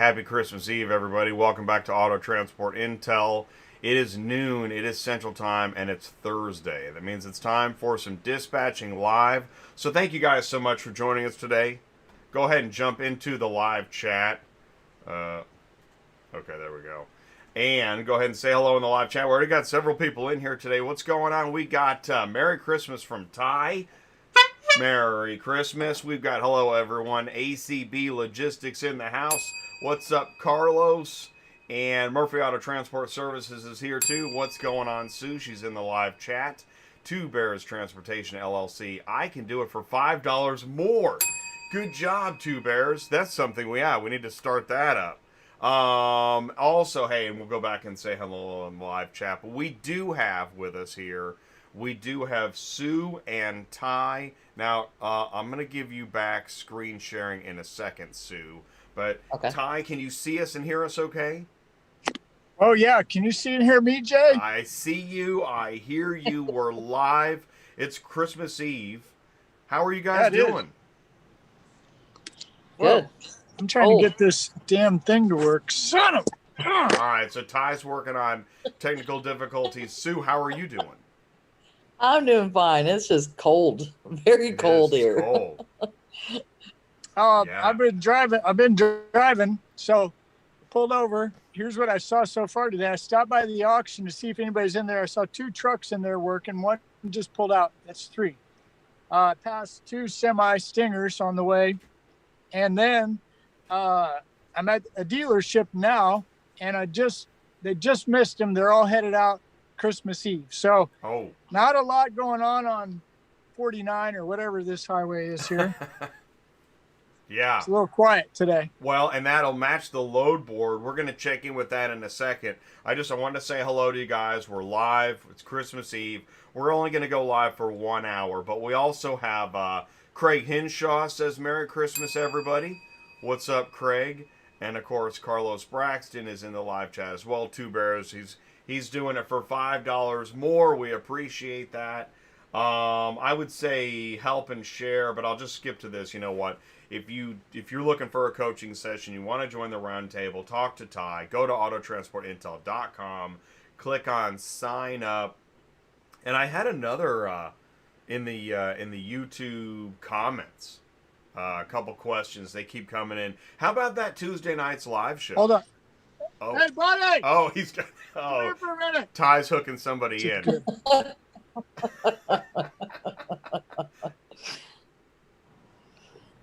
Happy Christmas Eve, everybody. Welcome back to Auto Transport Intel. It is noon, it is Central Time, and it's Thursday. That means it's time for some dispatching live. So thank you guys so much for joining us today. Go ahead and jump into the live chat. Okay, there we go. And go ahead and say hello in the live chat. We already got several people in here today. What's going on? We got Merry Christmas from Ty. Merry Christmas. We've got hello everyone. ACB Logistics in the house. What's up, Carlos? And Murphy Auto Transport Services is here too. What's going on, Sue? She's in the live chat. Two Bears Transportation LLC. I can do it for $5 more. Good job, Two Bears. That's something we need to start that up. Also, hey, and we'll go back and say hello in the live chat. But we do have with us here, we do have Sue and Ty. Now, I'm going to give you back screen sharing in a second, Sue. But, okay. Ty, can you see us and hear us okay? Oh, yeah. Can you see and hear me, Jay? I see you. I hear you. We're live. It's Christmas Eve. How are you guys doing? Good. I'm trying to get this damn thing to work. Son of... All right, so Ty's working on technical difficulties. Sue, how are you doing? I'm doing fine. It's just cold. Very cold here. Cold. I've been driving, so pulled over. Here's what I saw so far today. I stopped by the auction to see if anybody's in there. I saw two trucks in there working. One just pulled out. That's three. Passed two semi-stingers on the way. And then I'm at a dealership now, and they just missed them. They're all headed out Christmas Eve. So not a lot going on 49 or whatever this highway is here. Yeah. It's a little quiet today. Well, and that'll match the load board. We're going to check in with that in a second. I wanted to say hello to you guys. We're live. It's Christmas Eve. We're only going to go live for 1 hour, but we also have Craig Hinshaw says Merry Christmas, everybody. What's up, Craig? And, of course, Carlos Braxton is in the live chat as well. Two Bears. He's doing it for $5 more. We appreciate that. I would say help and share, but I'll just skip to this. You know what? If you're looking for a coaching session, you want to join the roundtable, talk to Ty, go to autotransportintel.com, click on sign up. And I had another in the YouTube comments, a couple questions. They keep coming in. How about that Tuesday night's live show? Hold on. Oh. Hey, buddy! Oh, he's got. Oh, come here for a minute. Ty's hooking somebody in.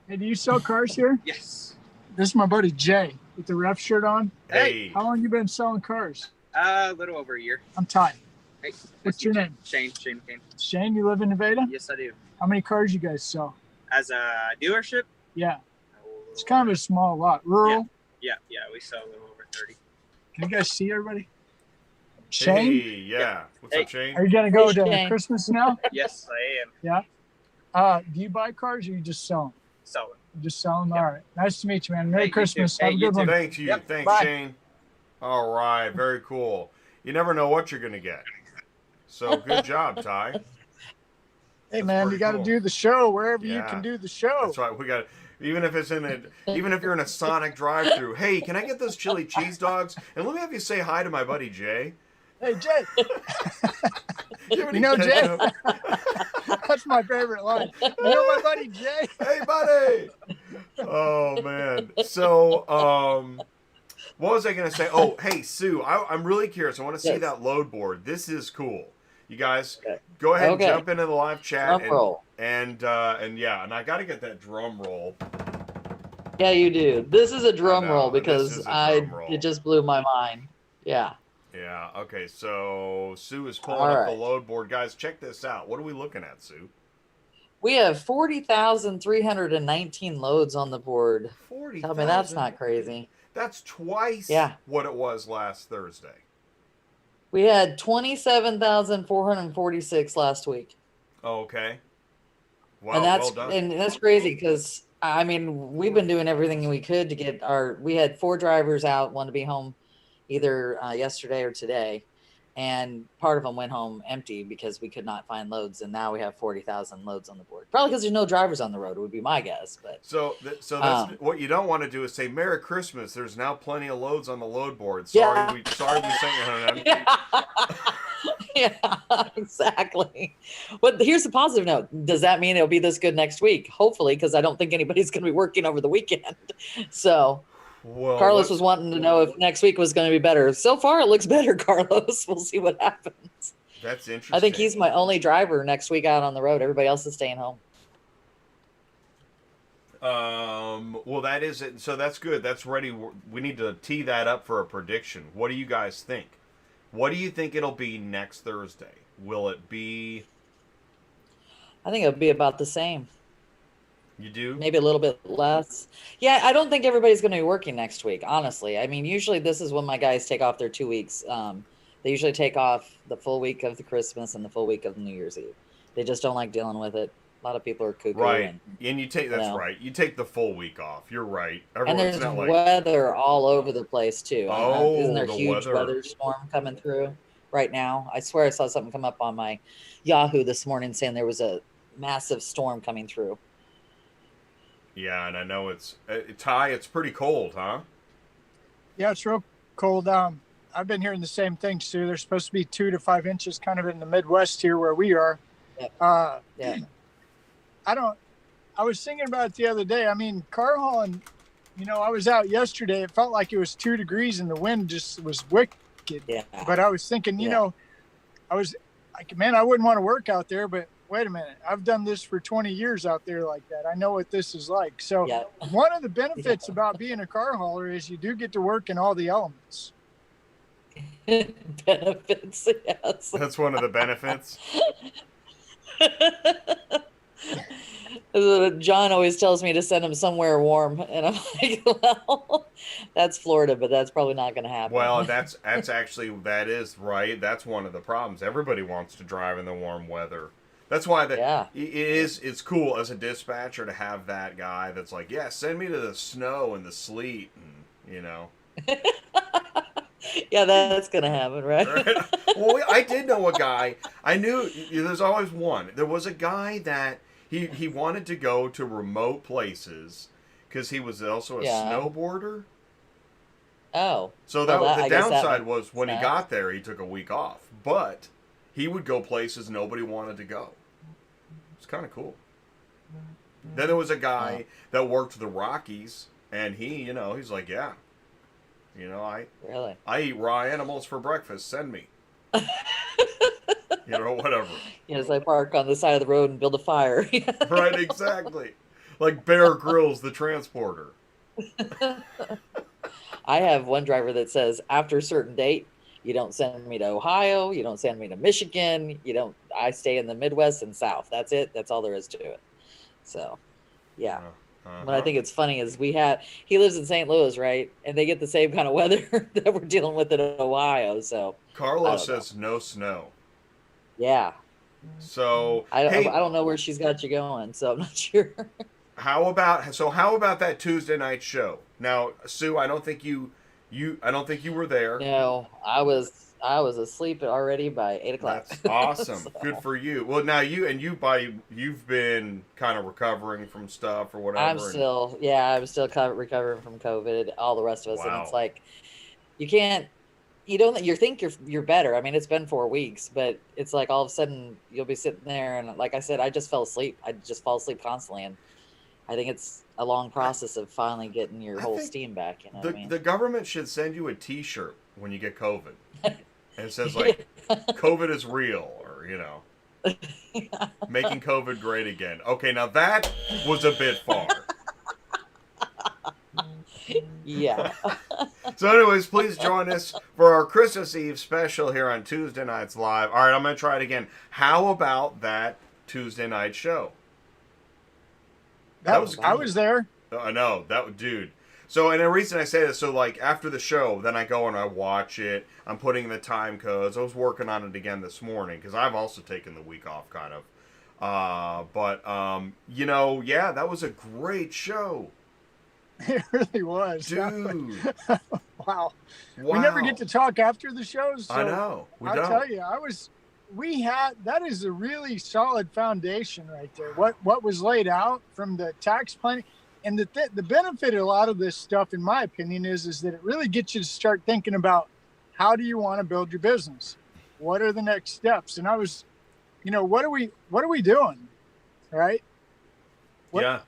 Hey, do you sell cars here? Yes. This is my buddy Jay with the ref shirt on. Hey. How long you been selling cars? A little over a year. I'm Ty. Hey. What's your name? Shane. Shane McCain. Shane, you live in Nevada? Yes, I do. How many cars you guys sell? As a dealership? Yeah. It's kind of a small lot. Rural? Yeah. We sell a little over 30. Can you guys see everybody? Shane? Hey, yeah. What's up, Shane? Are you going to go to Christmas now? Yes, I am. Yeah. Do you buy cars or you just sell them? Sell them. You just sell them? Yep. All right. Nice to meet you, man. Merry Christmas. Have a good one. Thank you. Yep. Thanks, Bye. Shane. All right. Very cool. You never know what you're going to get. So good job, Ty. Hey, man, you got to do the show wherever you can do the show. That's right. We got even if you're in a Sonic drive-through. Hey, can I get those chili cheese dogs? And let me have you say hi to my buddy Jay. Hey, Jay. You know Jay? That's my favorite line. You know my buddy Jay? Hey, buddy. Oh, man. So, what was I going to say? Oh, hey, Sue, I'm really curious. I want to see that load board. This is cool. You guys, go ahead and jump into the live chat. And I got to get that drum roll. Yeah, you do. This is a drum roll because it just blew my mind. Yeah. Yeah. Okay. So Sue is pulling up the load board. Guys, check this out. What are we looking at, Sue? We have 40,319 loads on the board. 40,000. Tell me that's not crazy. That's twice what it was last Thursday. We had 27,446 last week. Okay. Wow. And well done. And that's crazy because I mean we've been doing everything we could to get we had 4 drivers out, one to be home either yesterday or today. and part of them went home empty because we could not find loads, and now we have 40,000 loads on the board. Probably because there's no drivers on the road, would be my guess. But so that's what you don't want to do is say Merry Christmas. There's now plenty of loads on the load board. Yeah. Sorry we sent you home empty. Yeah, exactly. But here's the positive note. Does that mean it'll be this good next week? Hopefully, because I don't think anybody's going to be working over the weekend. So Well, Carlos was wanting to know if next week was going to be better. So far, it looks better, Carlos. We'll see what happens. That's interesting. I think he's my only driver next week out on the road. Everybody else is staying home. Well, that is it. So that's good. That's ready. We need to tee that up for a prediction. What do you guys think? What do you think it'll be next Thursday? Will it be? I think it'll be about the same. You do? Maybe a little bit less. Yeah, I don't think everybody's going to be working next week, honestly. I mean, usually this is when my guys take off their 2 weeks. They usually take off the full week of the Christmas and the full week of New Year's Eve. They just don't like dealing with it. A lot of people are cuckoo. Right. And you take, that's right. You take the full week off. You're right. And there's weather all over the place, too. Oh, isn't there a huge weather storm coming through right now? I swear I saw something come up on my Yahoo this morning saying there was a massive storm coming through. Yeah, and I know it's Ty. It's pretty cold, huh? Yeah, it's real cold. I've been hearing the same thing, Sue. There's supposed to be 2 to 5 inches, kind of in the Midwest here where we are. Yeah. I was thinking about it the other day. I mean, car hauling. I was out yesterday. It felt like it was 2 degrees, and the wind just was wicked. Yeah. But I was thinking, I was like, man, I wouldn't want to work out there, but wait a minute, I've done this for 20 years out there like that. I know what this is like. So one of the benefits about being a car hauler is you do get to work in all the elements. Benefits, yes. That's one of the benefits. John always tells me to send him somewhere warm, and I'm like, well, that's Florida, but that's probably not going to happen. Well, that is right. That's one of the problems. Everybody wants to drive in the warm weather. That's why it's cool as a dispatcher to have that guy that's like, yeah, send me to the snow and the sleet, and Yeah, that's gonna happen, right? Well, I did know a guy. I knew there's always one. There was a guy that he wanted to go to remote places because he was also a snowboarder. Oh. So the downside was when he got there, he took a week off, but he would go places nobody wanted to go. It's kind of cool. Then there was a guy that worked the Rockies, and he's like, yeah. I eat raw animals for breakfast. Send me. Whatever. Yes, I park on the side of the road and build a fire. Right, exactly. Like Bear Grylls, the transporter. I have one driver that says, after a certain date, you don't send me to Ohio, you don't send me to Michigan, I stay in the Midwest and South. That's it. That's all there is to it. So, yeah. What I think it's funny is he lives in St. Louis, right? And they get the same kind of weather that we're dealing with in Ohio. So Carlos says no snow. Yeah. So I don't know where she's got you going, so I'm not sure. How about that Tuesday night show? Now, Sue, I don't think you were there. No, I was asleep already by 8 o'clock. That's awesome. So. Good for you. Well, now you've been kind of recovering from stuff or whatever. I'm still recovering from COVID. All the rest of us, wow. And it's like you think you're better. I mean, it's been 4 weeks, but it's like all of a sudden you'll be sitting there, and like I said, I just fell asleep. I just fall asleep constantly, and I think it's a long process of finally getting your whole steam back. The government should send you a T-shirt when you get COVID. And it says, like, COVID is real, or, making COVID great again. Okay, now that was a bit far. Yeah. So anyways, please join us for our Christmas Eve special here on Tuesday Nights Live. All right, I'm going to try it again. How about that Tuesday night show? I was there. I know. Dude. So, and the reason I say this, so like after the show, then I go and I watch it. I'm putting in the time codes. I was working on it again this morning because I've also taken the week off, kind of. That was a great show. It really was. Dude. Wow. Wow. We never get to talk after the shows. So I know. I'll tell you, that is a really solid foundation right there. What was laid out from the tax planning, and the benefit of a lot of this stuff, in my opinion, is that it really gets you to start thinking about how do you want to build your business? What are the next steps? And I was, what are we doing? Right? Yeah.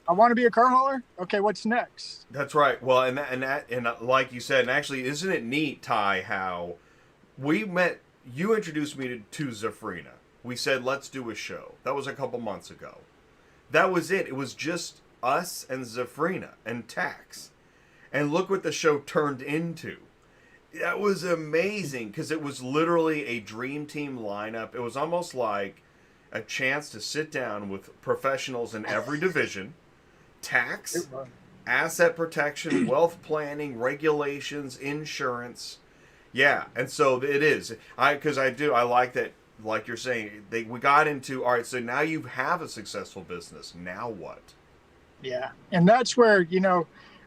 I want to be a car hauler. Okay, what's next? That's right. Well, and like you said, and actually, isn't it neat, Ty, how we met? You introduced me to Zafrina. We said, let's do a show. That was a couple months ago. That was it. It was just us and Zafrina and tax. And look what the show turned into. That was amazing because it was literally a dream team lineup. It was almost like a chance to sit down with professionals in every division. Tax, asset protection, wealth planning, regulations, insurance. Yeah, and so it is. I like that, like you're saying, we got into, all right, so now you have a successful business. Now what? Yeah. And that's where,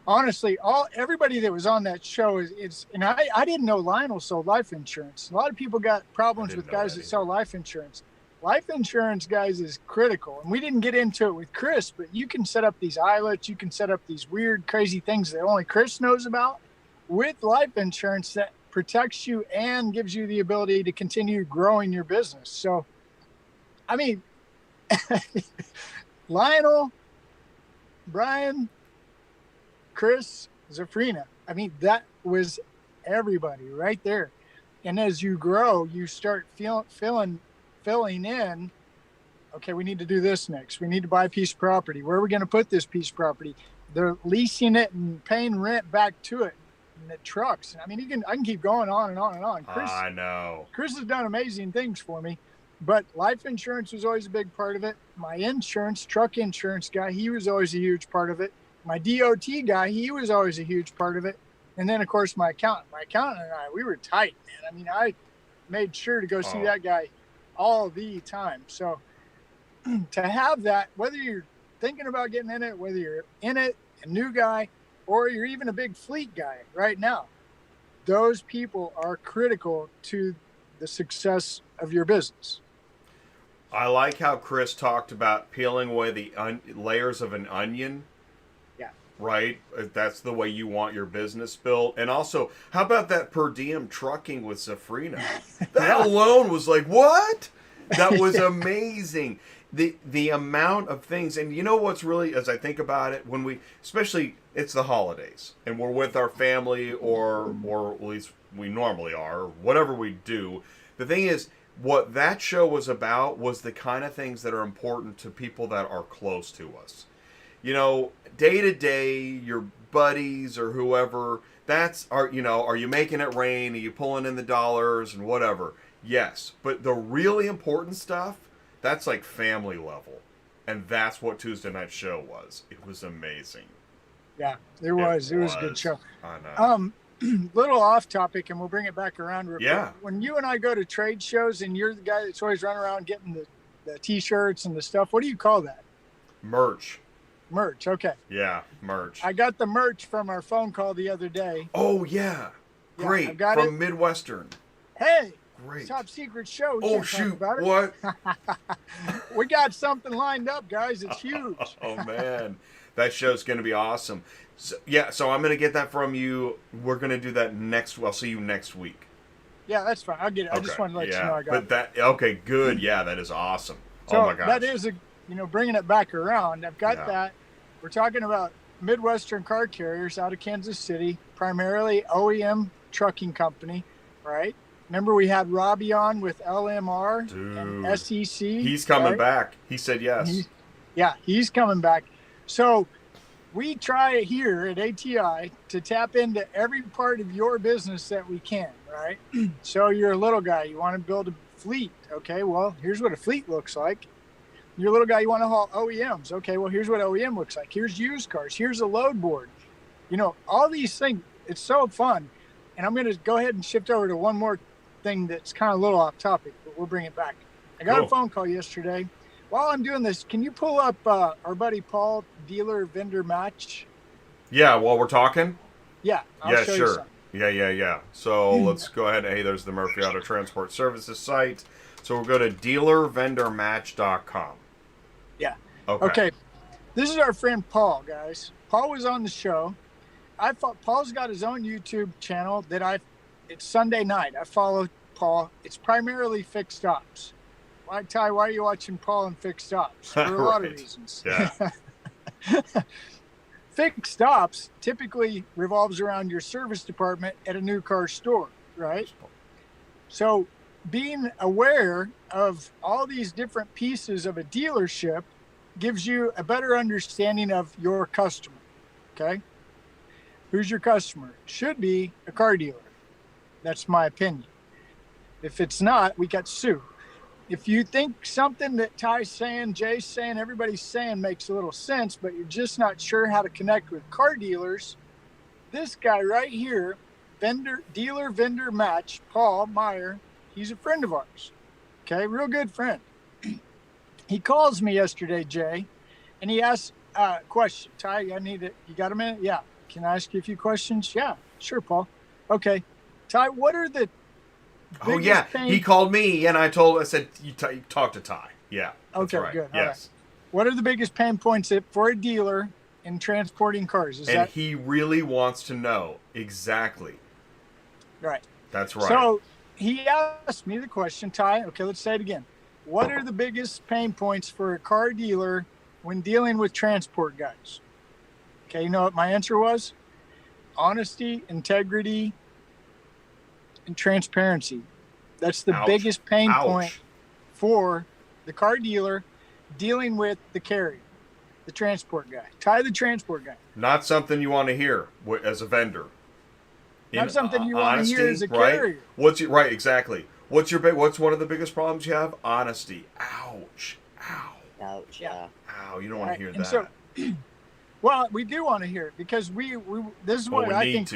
honestly, everybody that was on that show is and I didn't know Lionel sold life insurance. A lot of people got problems with guys that sell life insurance. Life insurance, guys, is critical. And we didn't get into it with Chris, but you can set up these islets. You can set up these weird, crazy things that only Chris knows about with life insurance that protects you and gives you the ability to continue growing your business. So, I mean, Lionel, Brian, Chris, Zafrina. I mean, that was everybody right there. And as you grow, you start filling in, okay, we need to do this next. We need to buy a piece of property. Where are we going to put this piece of property? They're leasing it and paying rent back to it. And the trucks. I mean, I can keep going on and on and on. Chris, I know. Chris has done amazing things for me, but life insurance was always a big part of it. My truck insurance guy, he was always a huge part of it. My DOT guy, he was always a huge part of it. And then, of course, my accountant and I, we were tight, man. I mean, I made sure to go see that guy all the time. So to have that, whether you're thinking about getting in it, whether you're in it, a new guy, or you're even a big fleet guy right now, those people are critical to the success of your business. I like how Chris talked about peeling away the layers of an onion. Yeah. Right? That's the way you want your business built. And also, how about that per diem trucking with Zafrina? That alone was like, what? That was amazing. The amount of things. And you know what's really, as I think about it, when especially it's the holidays and we're with our family or at least we normally are, or whatever we do. The thing is, what that show was about was the kind of things that are important to people that are close to us. Day to day, your buddies or whoever, are you making it rain? Are you pulling in the dollars and whatever? Yes. But the really important stuff, that's like family level. And that's what Tuesday night show was. It was amazing. Yeah, it was a good show. I know. Little off topic, and we'll bring it back around real Yeah. quick. When you and I go to trade shows and you're the guy that's always running around getting the T-shirts and the stuff, what do you call that? Merch. Merch, okay. Yeah, merch. I got the merch from our phone call the other day. Oh, yeah. Great. I got From it. Midwestern. Hey, Great. top secret show. We Oh, can't talk shoot. about it. What? We got something lined up, guys. It's huge. Oh, man. That show's going to be awesome. So I'm going to get that from you. We're going to do that I'll see you next week. Yeah, that's fine. I'll get it. I just wanted to let you know I got it. Okay, good. Yeah, that is awesome. So oh, my gosh. that is bringing it back around. I've got that. We're talking about Midwestern car carriers out of Kansas City, primarily OEM trucking company, right? Remember we had Robbie on with LMR and SEC. He's coming back. He said yes. He's coming back. So we try here at ATI to tap into every part of your business that we can, right? So you're a little guy. You want to build a fleet. Okay, well, here's what a fleet looks like. You're a little guy. You want to haul OEMs. Okay, well, here's what OEM looks like. Here's used cars. Here's a load board. All these things. It's so fun. And I'm going to go ahead and shift over to one more thing that's kind of a little off topic, but we'll bring it back. I got a phone call yesterday. While I'm doing this, can you pull up our buddy Paul, dealer vendor match? Yeah, while we're talking? Yeah, I'll Yeah, show you sure. some. Yeah. So let's go ahead. Hey, there's the Murphy Auto Transport Services site. So we'll go to dealervendormatch.com. Yeah. Okay. Okay. This is our friend Paul, guys. Paul was on the show. I thought Paul's got his own YouTube channel it's Sunday night. I follow Paul. It's primarily fixed ops. Why, Ty, why are you watching Paul and fixed ops? For a lot of Right. reasons. Yeah. Fixed ops typically revolves around your service department at a new car store, right? So being aware of all these different pieces of a dealership gives you a better understanding of your customer. Okay. Who's your customer? Should be a car dealer. That's my opinion. If it's not, we got Sue. If you think something that Ty's saying, Jay's saying, everybody's saying makes a little sense, but you're just not sure how to connect with car dealers, this guy right here, dealer vendor match, Paul Meyer, he's a friend of ours. Okay, real good friend. He calls me yesterday, Jay, and he asks a question. Ty, you got a minute? Yeah. Can I ask you a few questions? Yeah, sure, Paul. Okay. Ty, what are the Oh, yeah. He called me, and I said, you talk to Ty. Yeah. Okay, right. good. Yes. All right. What are the biggest pain points for a dealer in transporting cars? He really wants to know exactly. Right. That's right. So he asked me the question, Ty. Okay, let's say it again. What are the biggest pain points for a car dealer when dealing with transport guys? Okay, you know what my answer was? Honesty, integrity, and transparency. That's the biggest pain point for the car dealer dealing with the carrier, the transport guy. Ty, the transport guy. Not something you want to hear as a vendor. Not something you want to hear as a carrier. Right, exactly. What's one of the biggest problems you have? Honesty. Ouch. Ouch. Yeah. Ow. You don't want to hear And that. so, well, we do want to hear it because this is what I think.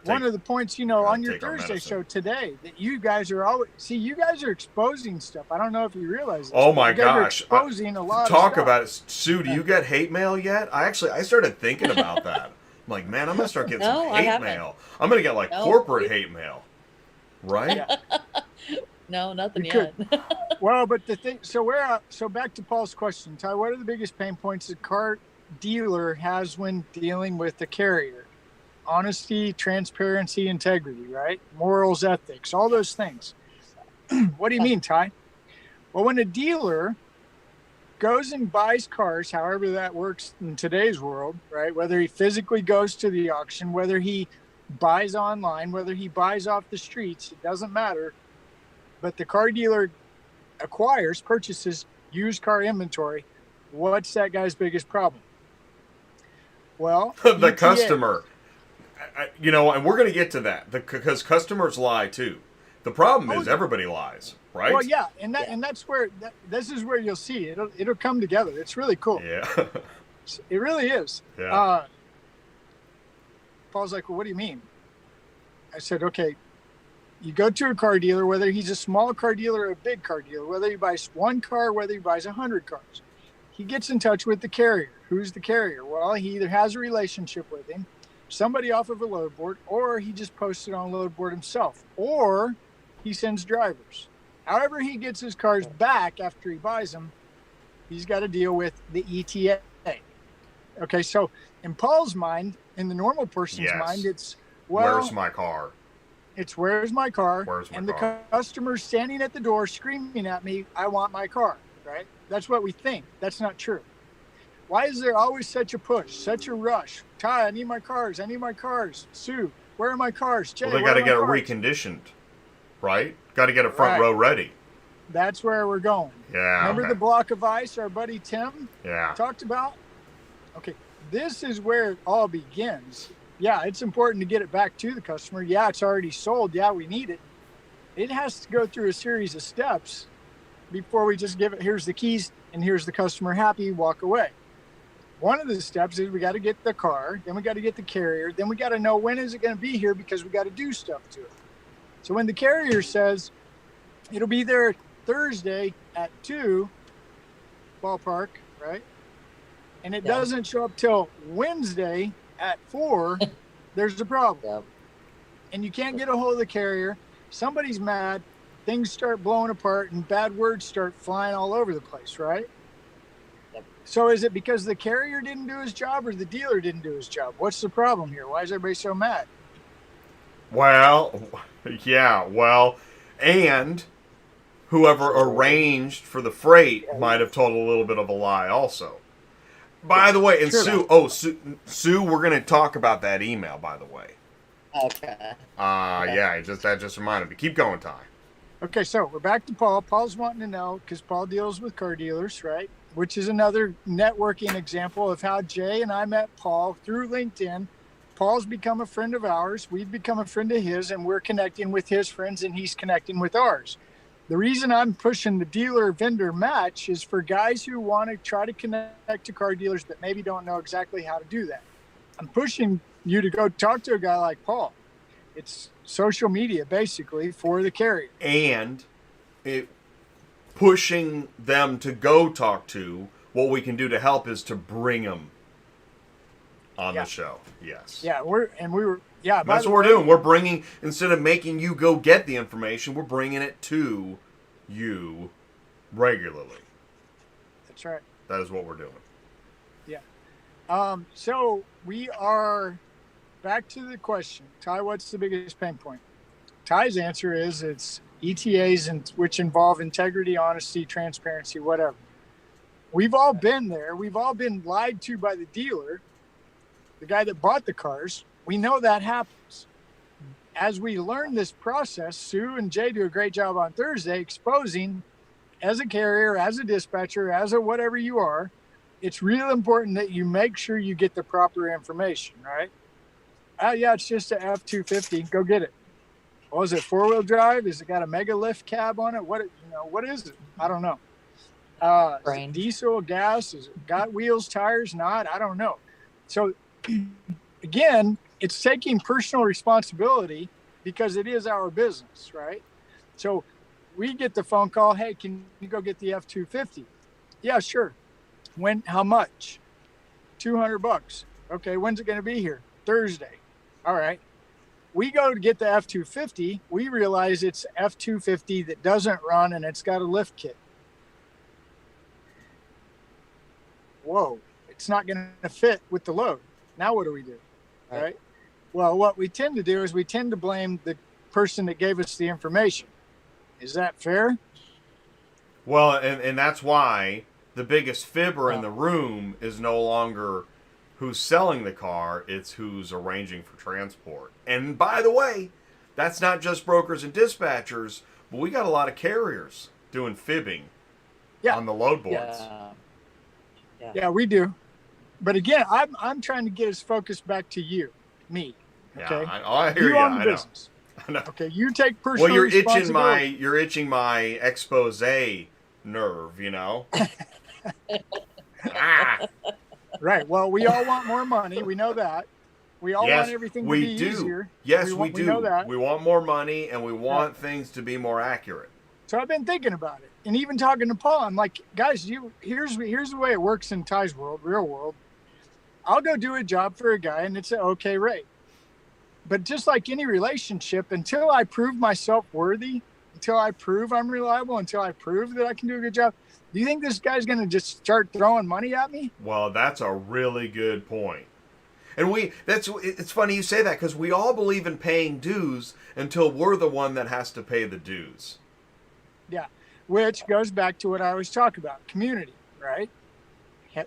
One of the points, on your Thursday show today, that you guys are you guys are exposing stuff. I don't know if you realize this. Oh my gosh. Exposing a lot of Talk stuff. about it. Sue, do you get hate mail yet? I started thinking about that. I'm like, man, I'm going to start getting some hate mail. I'm going to get corporate hate mail. Right? Yeah. No, nothing yet. Well, but the thing, so back to Paul's question, Ty, what are the biggest pain points a car dealer has when dealing with the carrier? Honesty, transparency, integrity, right? Morals, ethics, all those things. What do you mean, Ty? Well, when a dealer goes and buys cars, however that works in today's world, right? Whether he physically goes to the auction, whether he buys online, whether he buys off the streets, it doesn't matter. But the car dealer purchases used car inventory. What's that guy's biggest problem? Well, the ETA. customer. And we're going to get to that because customers lie too. The problem is everybody lies, right? Well, yeah, and that's where this is where you'll see it'll come together. It's really cool. Yeah, it really is. Yeah. Paul's like, well, what do you mean? I said, okay, you go to a car dealer, whether he's a small car dealer or a big car dealer, whether he buys one car, whether he buys 100 cars, he gets in touch with the carrier. Who's the carrier? Well, he either has a relationship with him, somebody off of a load board, or he just posted on a load board himself, or he sends drivers. However he gets his cars back after he buys them, he's got to deal with the ETA. Okay, so in Paul's mind, in the normal person's mind, it's, where's my car? It's where's my car? Where's my and car? The customer's standing at the door screaming at me, I want my car, right? That's what we think. That's not true. Why is there always such a push, such a rush? Ty, I need my cars. I need my cars. Sue, where are my cars? Jay, Well, they got to get it reconditioned, right? Got to get a front row ready. That's where we're going. Yeah. Remember the block of ice our buddy Tim talked about? Okay, this is where it all begins. Yeah, it's important to get it back to the customer. Yeah, it's already sold. Yeah, we need it. It has to go through a series of steps before we just give it, here's the keys, and here's the customer happy, walk away. One of the steps is we got to get the car, then we got to get the carrier, then we got to know when is it going to be here because we got to do stuff to it. So when the carrier says it'll be there Thursday at 2 ballpark, right? And it doesn't show up till Wednesday At 4, there's a problem. Yep. And you can't get a hold of the carrier. Somebody's mad. Things start blowing apart and bad words start flying all over the place, right? Yep. So is it because the carrier didn't do his job or the dealer didn't do his job? What's the problem here? Why is everybody so mad? Well, yeah, well, and whoever arranged for the freight might have told a little bit of a lie also. By the way, and True. Sue, we're going to talk about that email, by the way. Okay. Yeah, that just reminded me. Keep going, Ty. Okay, so we're back to Paul. Paul's wanting to know, because Paul deals with car dealers, right? Which is another networking example of how Jay and I met Paul through LinkedIn. Paul's become a friend of ours. We've become a friend of his, and we're connecting with his friends, and he's connecting with ours. The reason I'm pushing the dealer-vendor match is for guys who want to try to connect to car dealers but maybe don't know exactly how to do that. I'm pushing you to go talk to a guy like Paul. It's social media, basically, for the carrier. And pushing them to go talk to, what we can do to help is to bring them on the show. Yes. Yeah, that's what we're doing. We're bringing, instead of making you go get the information, we're bringing it to you regularly. That's right. That is what we're doing. Yeah. So we are back to the question. Ty, what's the biggest pain point? Ty's answer is it's ETAs, which involve integrity, honesty, transparency, whatever. We've all been there. We've all been lied to by the dealer, the guy that bought the cars. We know that happens. As we learn this process, Sue and Jay do a great job on Thursday exposing, as a carrier, as a dispatcher, as a whatever you are, it's real important that you make sure you get the proper information, right? Yeah, it's just a F-250. Go get it. Oh, is it 4-wheel drive? Is it got a mega lift cab on it? What is it? I don't know. Is it diesel, gas? Is it got wheels, tires? Not? I don't know. So again, it's taking personal responsibility because it is our business, right? So we get the phone call, hey, can you go get the F-250? Yeah, sure. When? How much? $200. Okay, when's it going to be here? Thursday. All right. We go to get the F-250. We realize it's F-250 that doesn't run and it's got a lift kit. Whoa, it's not going to fit with the load. Now what do we do? Right? Well, what we tend to do is we tend to blame the person that gave us the information. Is that fair? Well, and that's why the biggest fibber in the room is no longer who's selling the car, it's who's arranging for transport. And by the way, that's not just brokers and dispatchers, but we got a lot of carriers doing fibbing on the load boards. Yeah, we do. But again, I'm trying to get us focused back to you, me. Okay, yeah, I hear you. On the I business. know. Okay, you take personal Well, responsibility. you're itching my expose nerve, you know. Right. Well, we all want more money. We know that. We all want everything to be easier. Yes, we do. We know that. We want more money, and we want things to be more accurate. So I've been thinking about it, and even talking to Paul, I'm like, guys, here's the way it works in Ty's world, real world. I'll go do a job for a guy, and it's an okay rate. But just like any relationship, until I prove myself worthy, until I prove I'm reliable, until I prove that I can do a good job, do you think this guy's going to just start throwing money at me? Well, that's a really good point. And it's funny you say that, because we all believe in paying dues until we're the one that has to pay the dues. Yeah, which goes back to what I always talk about, community, right?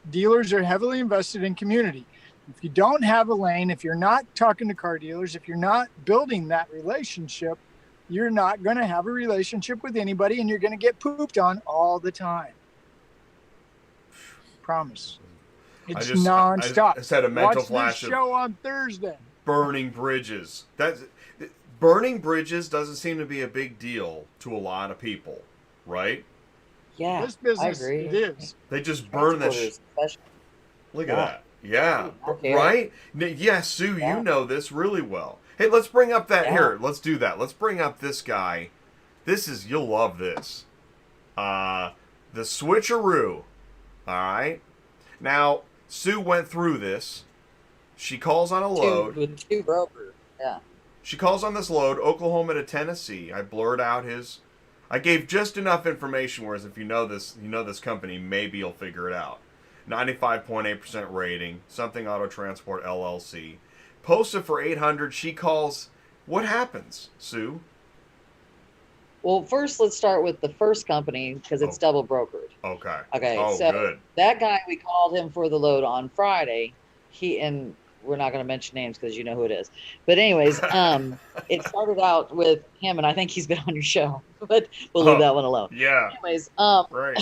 Dealers are heavily invested in community. If you don't have a lane, if you're not talking to car dealers, if you're not building that relationship, you're not going to have a relationship with anybody, and you're going to get pooped on all the time. Promise. It's nonstop. I just had a mental Watch flash this show on Thursday. Burning bridges. Burning bridges doesn't seem to be a big deal to a lot of people, right? Yeah, this business, I agree. It is. They just burn this. Look at that. Yeah, Okay. right? Yeah, Sue, you know this really well. Hey, let's bring up that here. Let's do that. Let's bring up this guy. You'll love this. The Switcheroo. All right. Now, Sue went through this. She calls on a load. With two brokers. Yeah. She calls on this load, Oklahoma to Tennessee. I blurred out I gave just enough information, whereas if you know this company, maybe you'll figure it out. 95.8% rating, Something Auto Transport LLC. Posted for 800. She calls. What happens, Sue? Well, first let's start with the first company because it's double brokered. Okay. Okay. Oh, so good. that guy, we called him for the load on Friday. And we're not going to mention names because you know who it is. But anyways, it started out with him, and I think he's been on your show, but we'll leave that one alone. Yeah. Anyways, Right.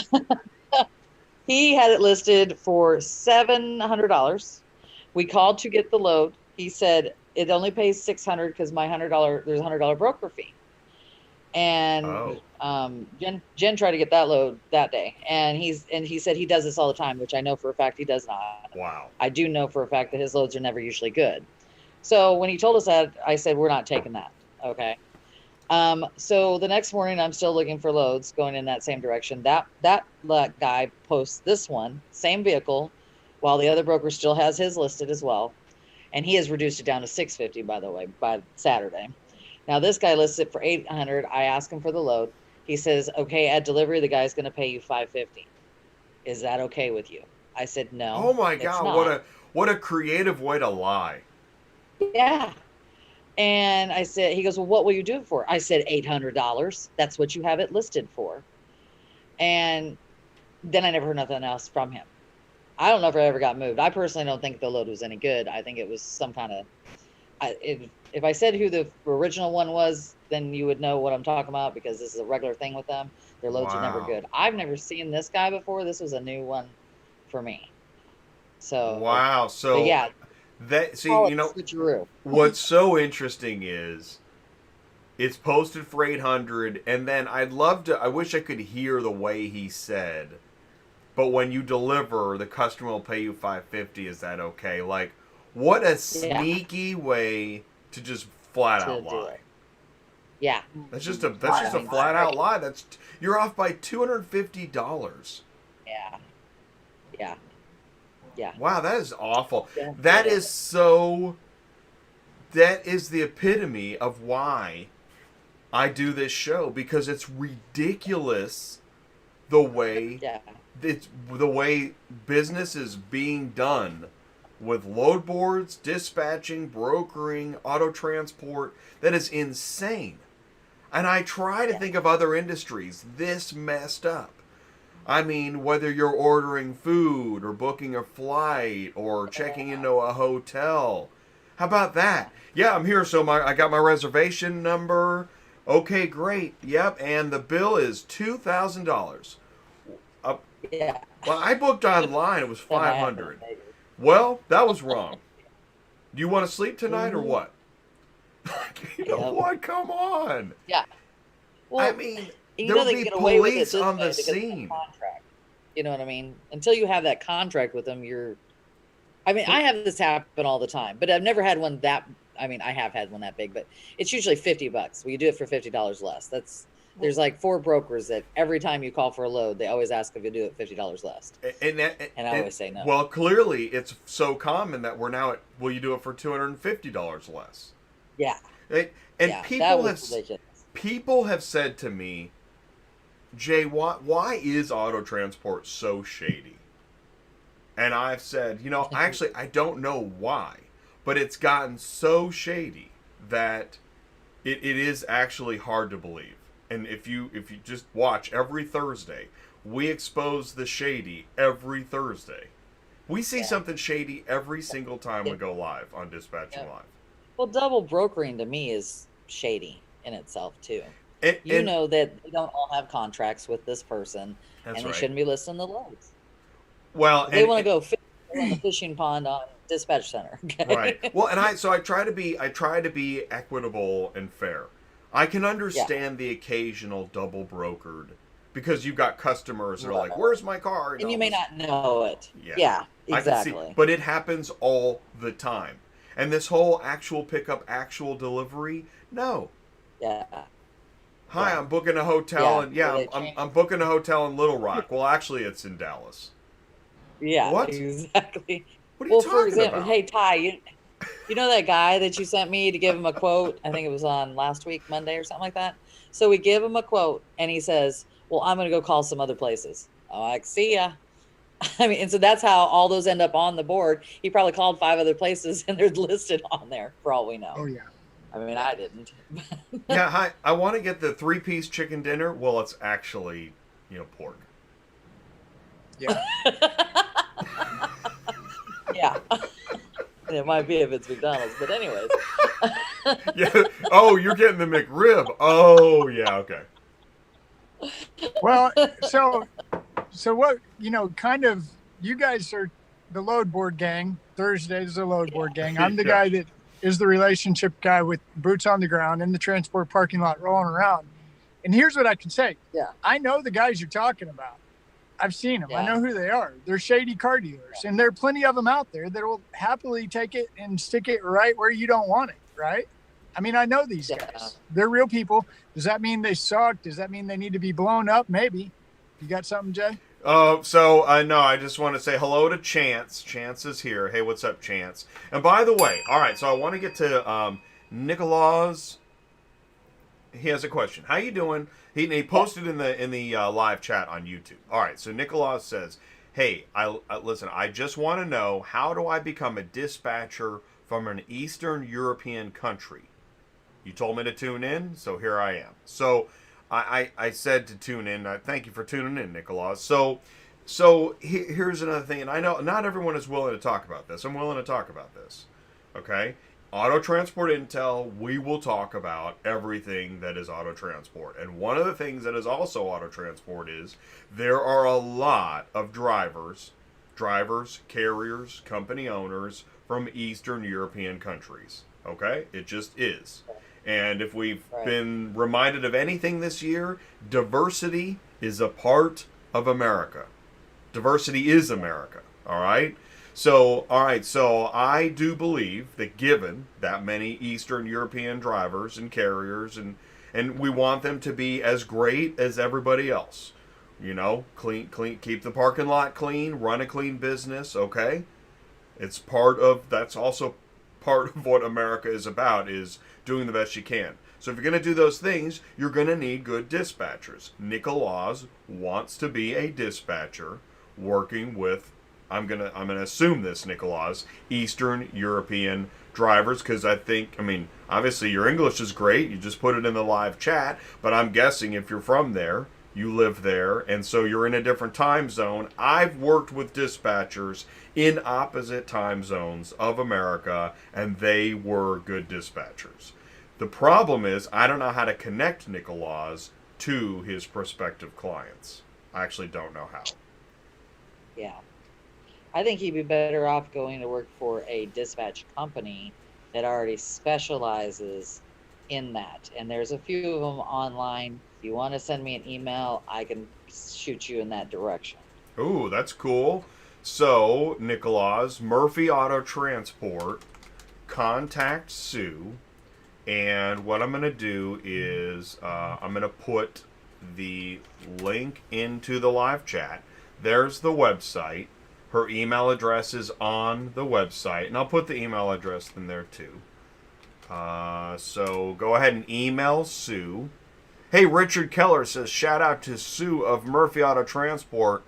he had it listed for $700. We called to get the load. He said it only pays $600 because there's a $100 broker fee. And Jen tried to get that load that day, and he said he does this all the time, which I know for a fact he does not. Wow. I do know for a fact that his loads are never usually good. So when he told us that, I said we're not taking that. Okay. So the next morning, I'm still looking for loads going in that same direction. That guy posts this one, same vehicle, while the other broker still has his listed as well, and he has reduced it down to $650, by the way, by Saturday. Now this guy lists it for $800. I ask him for the load. He says, "Okay, at delivery, the guy's going to pay you $550. Is that okay with you?" I said, "No." Oh my God! What a creative way to lie. Yeah. And I said, he goes, "Well, what will you do it for?" I said, $800. That's what you have it listed for. And then I never heard nothing else from him. I don't know if it ever got moved. I personally don't think the load was any good. I think it was some kind of, if I said who the original one was, then you would know what I'm talking about because this is a regular thing with them. Their loads are never good. I've never seen this guy before. This was a new one for me. So wow. So yeah, Switcheroo. What's so interesting is it's posted for 800, and then I wish I could hear the way he said, but when you deliver, the customer will pay you $550. Is that okay? Like, what a sneaky way to just flat out lie. Yeah. That's just a flat out lie. You're off by $250. Yeah. Yeah. Yeah. Wow, that is awful. Yeah. That is the epitome of why I do this show, because it's ridiculous the way the way business is being done with load boards, dispatching, brokering, auto transport. That is insane. And I try to think of other industries this messed up. I mean, whether you're ordering food or booking a flight or checking into a hotel. How about that? Yeah, I'm here, so I got my reservation number. Okay, great. Yep, and the bill is $2,000. Yeah. Well, I booked online. It was $500. Well, that was wrong. Do you want to sleep tonight or what? You know what? Come on. Yeah. Well, I mean, there would be police on the scene. You know what I mean? Until you have that contract with them, I have this happen all the time, but I've never had one that. I have had one that big, but it's usually $50. Well, you do it for $50 less. There's like 4 brokers that every time you call for a load, they always ask if you do it $50 less. And I always say no. Well, clearly it's so common that we're now at, will you do it for $250 less? Yeah. People have said to me, "Jay, why is auto transport so shady?" And I've said, actually, I don't know why, but it's gotten so shady that it is actually hard to believe. And if you just watch every Thursday, we expose the shady every Thursday. We see something shady every single time we go live on Dispatching Live. Well, double brokering to me is shady in itself too. You know that they don't all have contracts with this person, and they shouldn't be listing the loads. Well, they want to go fish in the fishing pond on Dispatch Center. Okay? Right. Well, and I try to be equitable and fair. I can understand the occasional double brokered because you've got customers that are like, "Where's my car?" And you may not know it. Yeah, exactly. I can see, but it happens all the time. And this whole actual pickup, actual delivery, no. Yeah. Hi, I'm booking a hotel, I'm booking a hotel in Little Rock. Well, actually, it's in Dallas. Yeah, what? Exactly. What are you Well, talking for example, about? hey Ty, you know that guy that you sent me to give him a quote? I think it was on last week, Monday or something like that. So we give him a quote and he says, well, I'm going to go call some other places. I'm like, see ya. I mean, and so that's how all those end up on the board. He probably called 5 other places and they're listed on there for all we know. Oh yeah. I mean, I didn't. Yeah, hi. I want to get the 3-piece chicken dinner. Well, it's actually, pork. Yeah. Yeah. It might be if it's McDonald's, but anyways. Yeah. Oh, you're getting the McRib. Oh, yeah. Okay. Well, so what, kind of, you guys are the load board gang. Thursday is the load board gang. I'm the Yeah. guy that is the relationship guy with boots on the ground in the transport parking lot rolling around. And here's what I can say. Yeah. I know the guys you're talking about. I've seen them. I Yeah. know who they are. They're shady car dealers. And there are plenty of them out there that will happily take it and stick it right where you don't want it, right? I mean, I know these Yeah. guys. They're real people. Does that mean they suck? Does that mean they need to be blown up? Maybe. You got something, Jay? So no, I just want to say hello to Chance. Chance is here. Hey, what's up, Chance? And by the way, all right, so I want to get to Nicholas. He has a question. How you doing? He posted in the live chat on YouTube. All right, so Nicholas says, "Hey, I listen. I just want to know, how do I become a dispatcher from an Eastern European country? You told me to tune in, so here I am." So I said to tune in. Thank you for tuning in, Nicholas. So here's another thing, and I know not everyone is willing to talk about this. I'm willing to talk about this. Okay? Auto Transport Intel, we will talk about everything that is auto transport. And one of the things that is also auto transport is there are a lot of drivers, carriers, company owners from Eastern European countries. Okay? It just is. And if we've been reminded of anything this year, diversity is a part of America. Diversity is America. All right? So I do believe that given that many Eastern European drivers and carriers, and we want them to be as great as everybody else, clean, keep the parking lot clean, run a clean business, okay? That's also part of what America is about, is doing the best you can. So if you're going to do those things, you're going to need good dispatchers. Nicholas wants to be a dispatcher working with, I'm gonna assume this, Nicholas, Eastern European drivers, because obviously your English is great. You just put it in the live chat, but I'm guessing if you're from there, you live there, and so you're in a different time zone. I've worked with dispatchers in opposite time zones of America, and they were good dispatchers. The problem is I don't know how to connect Nicholas to his prospective clients. I actually don't know how. Yeah. I think he'd be better off going to work for a dispatch company that already specializes in that. And there's a few of them online. If you want to send me an email, I can shoot you in that direction. Ooh, that's cool. So, Nicholas, Murphy Auto Transport, contact Sue. And what I'm going to do is I'm going to put the link into the live chat. There's the website. Her email address is on the website, and I'll put the email address in there too. So go ahead and email Sue. Hey, Richard Keller says, shout out to Sue of Murphy Auto Transport.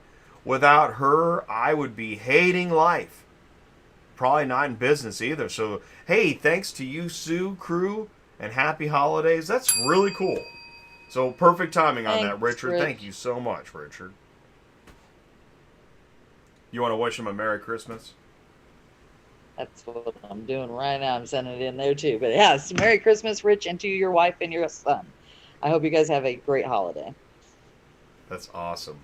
Without her, I would be hating life. Probably not in business either. So, hey, thanks to you, Sue, crew, and happy holidays. That's really cool. So perfect timing on that, Richard. Rich. Thank you so much, Richard. You want to wish him a Merry Christmas? That's what I'm doing right now. I'm sending it in there too. But yes, Merry Christmas, Rich, and to your wife and your son. I hope you guys have a great holiday. That's awesome.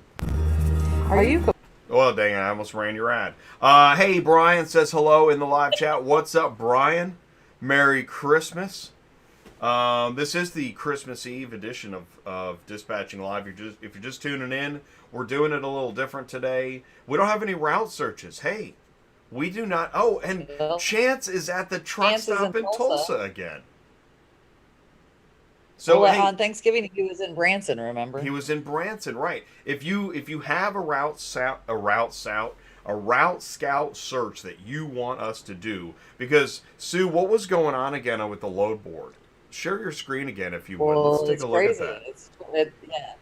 Are you? Well, dang it, I almost ran your ad. Hey, Brian says hello in the live chat. What's up, Brian? Merry Christmas. This is the Christmas Eve edition of Dispatching Live. If you're just tuning in, we're doing it a little different today. We don't have any route searches. Hey, we do not. Oh, and Chance is at the truck Chance is stop in in Tulsa. Tulsa again. So well, hey, on Thanksgiving he was in Branson. Remember? he was in Branson, right? If you have a route a route scout search that you want us to do. Because, Sue, what was going on again with the load board? Share your screen again if you would. Well, Let's take it's a look crazy. at Yeah.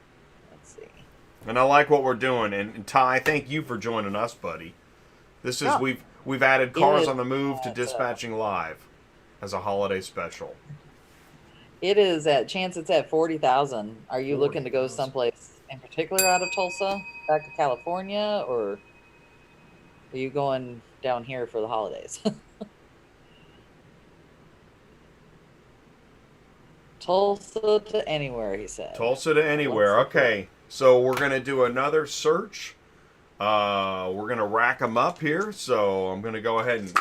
Let's see. that. And I like what we're doing. And Ty, thank you for joining us, buddy. This is Yeah. we've added Cars is on the Move to at, Dispatching Live as a holiday special. It is at chance. It's at 40,000. Are you looking to go 40,000. someplace in particular out of Tulsa, back to California, or are you going down here for the holidays? Tulsa to anywhere, he said. Tulsa to anywhere. Okay, so we're gonna do another search. We're gonna rack them up here. So I'm gonna go ahead and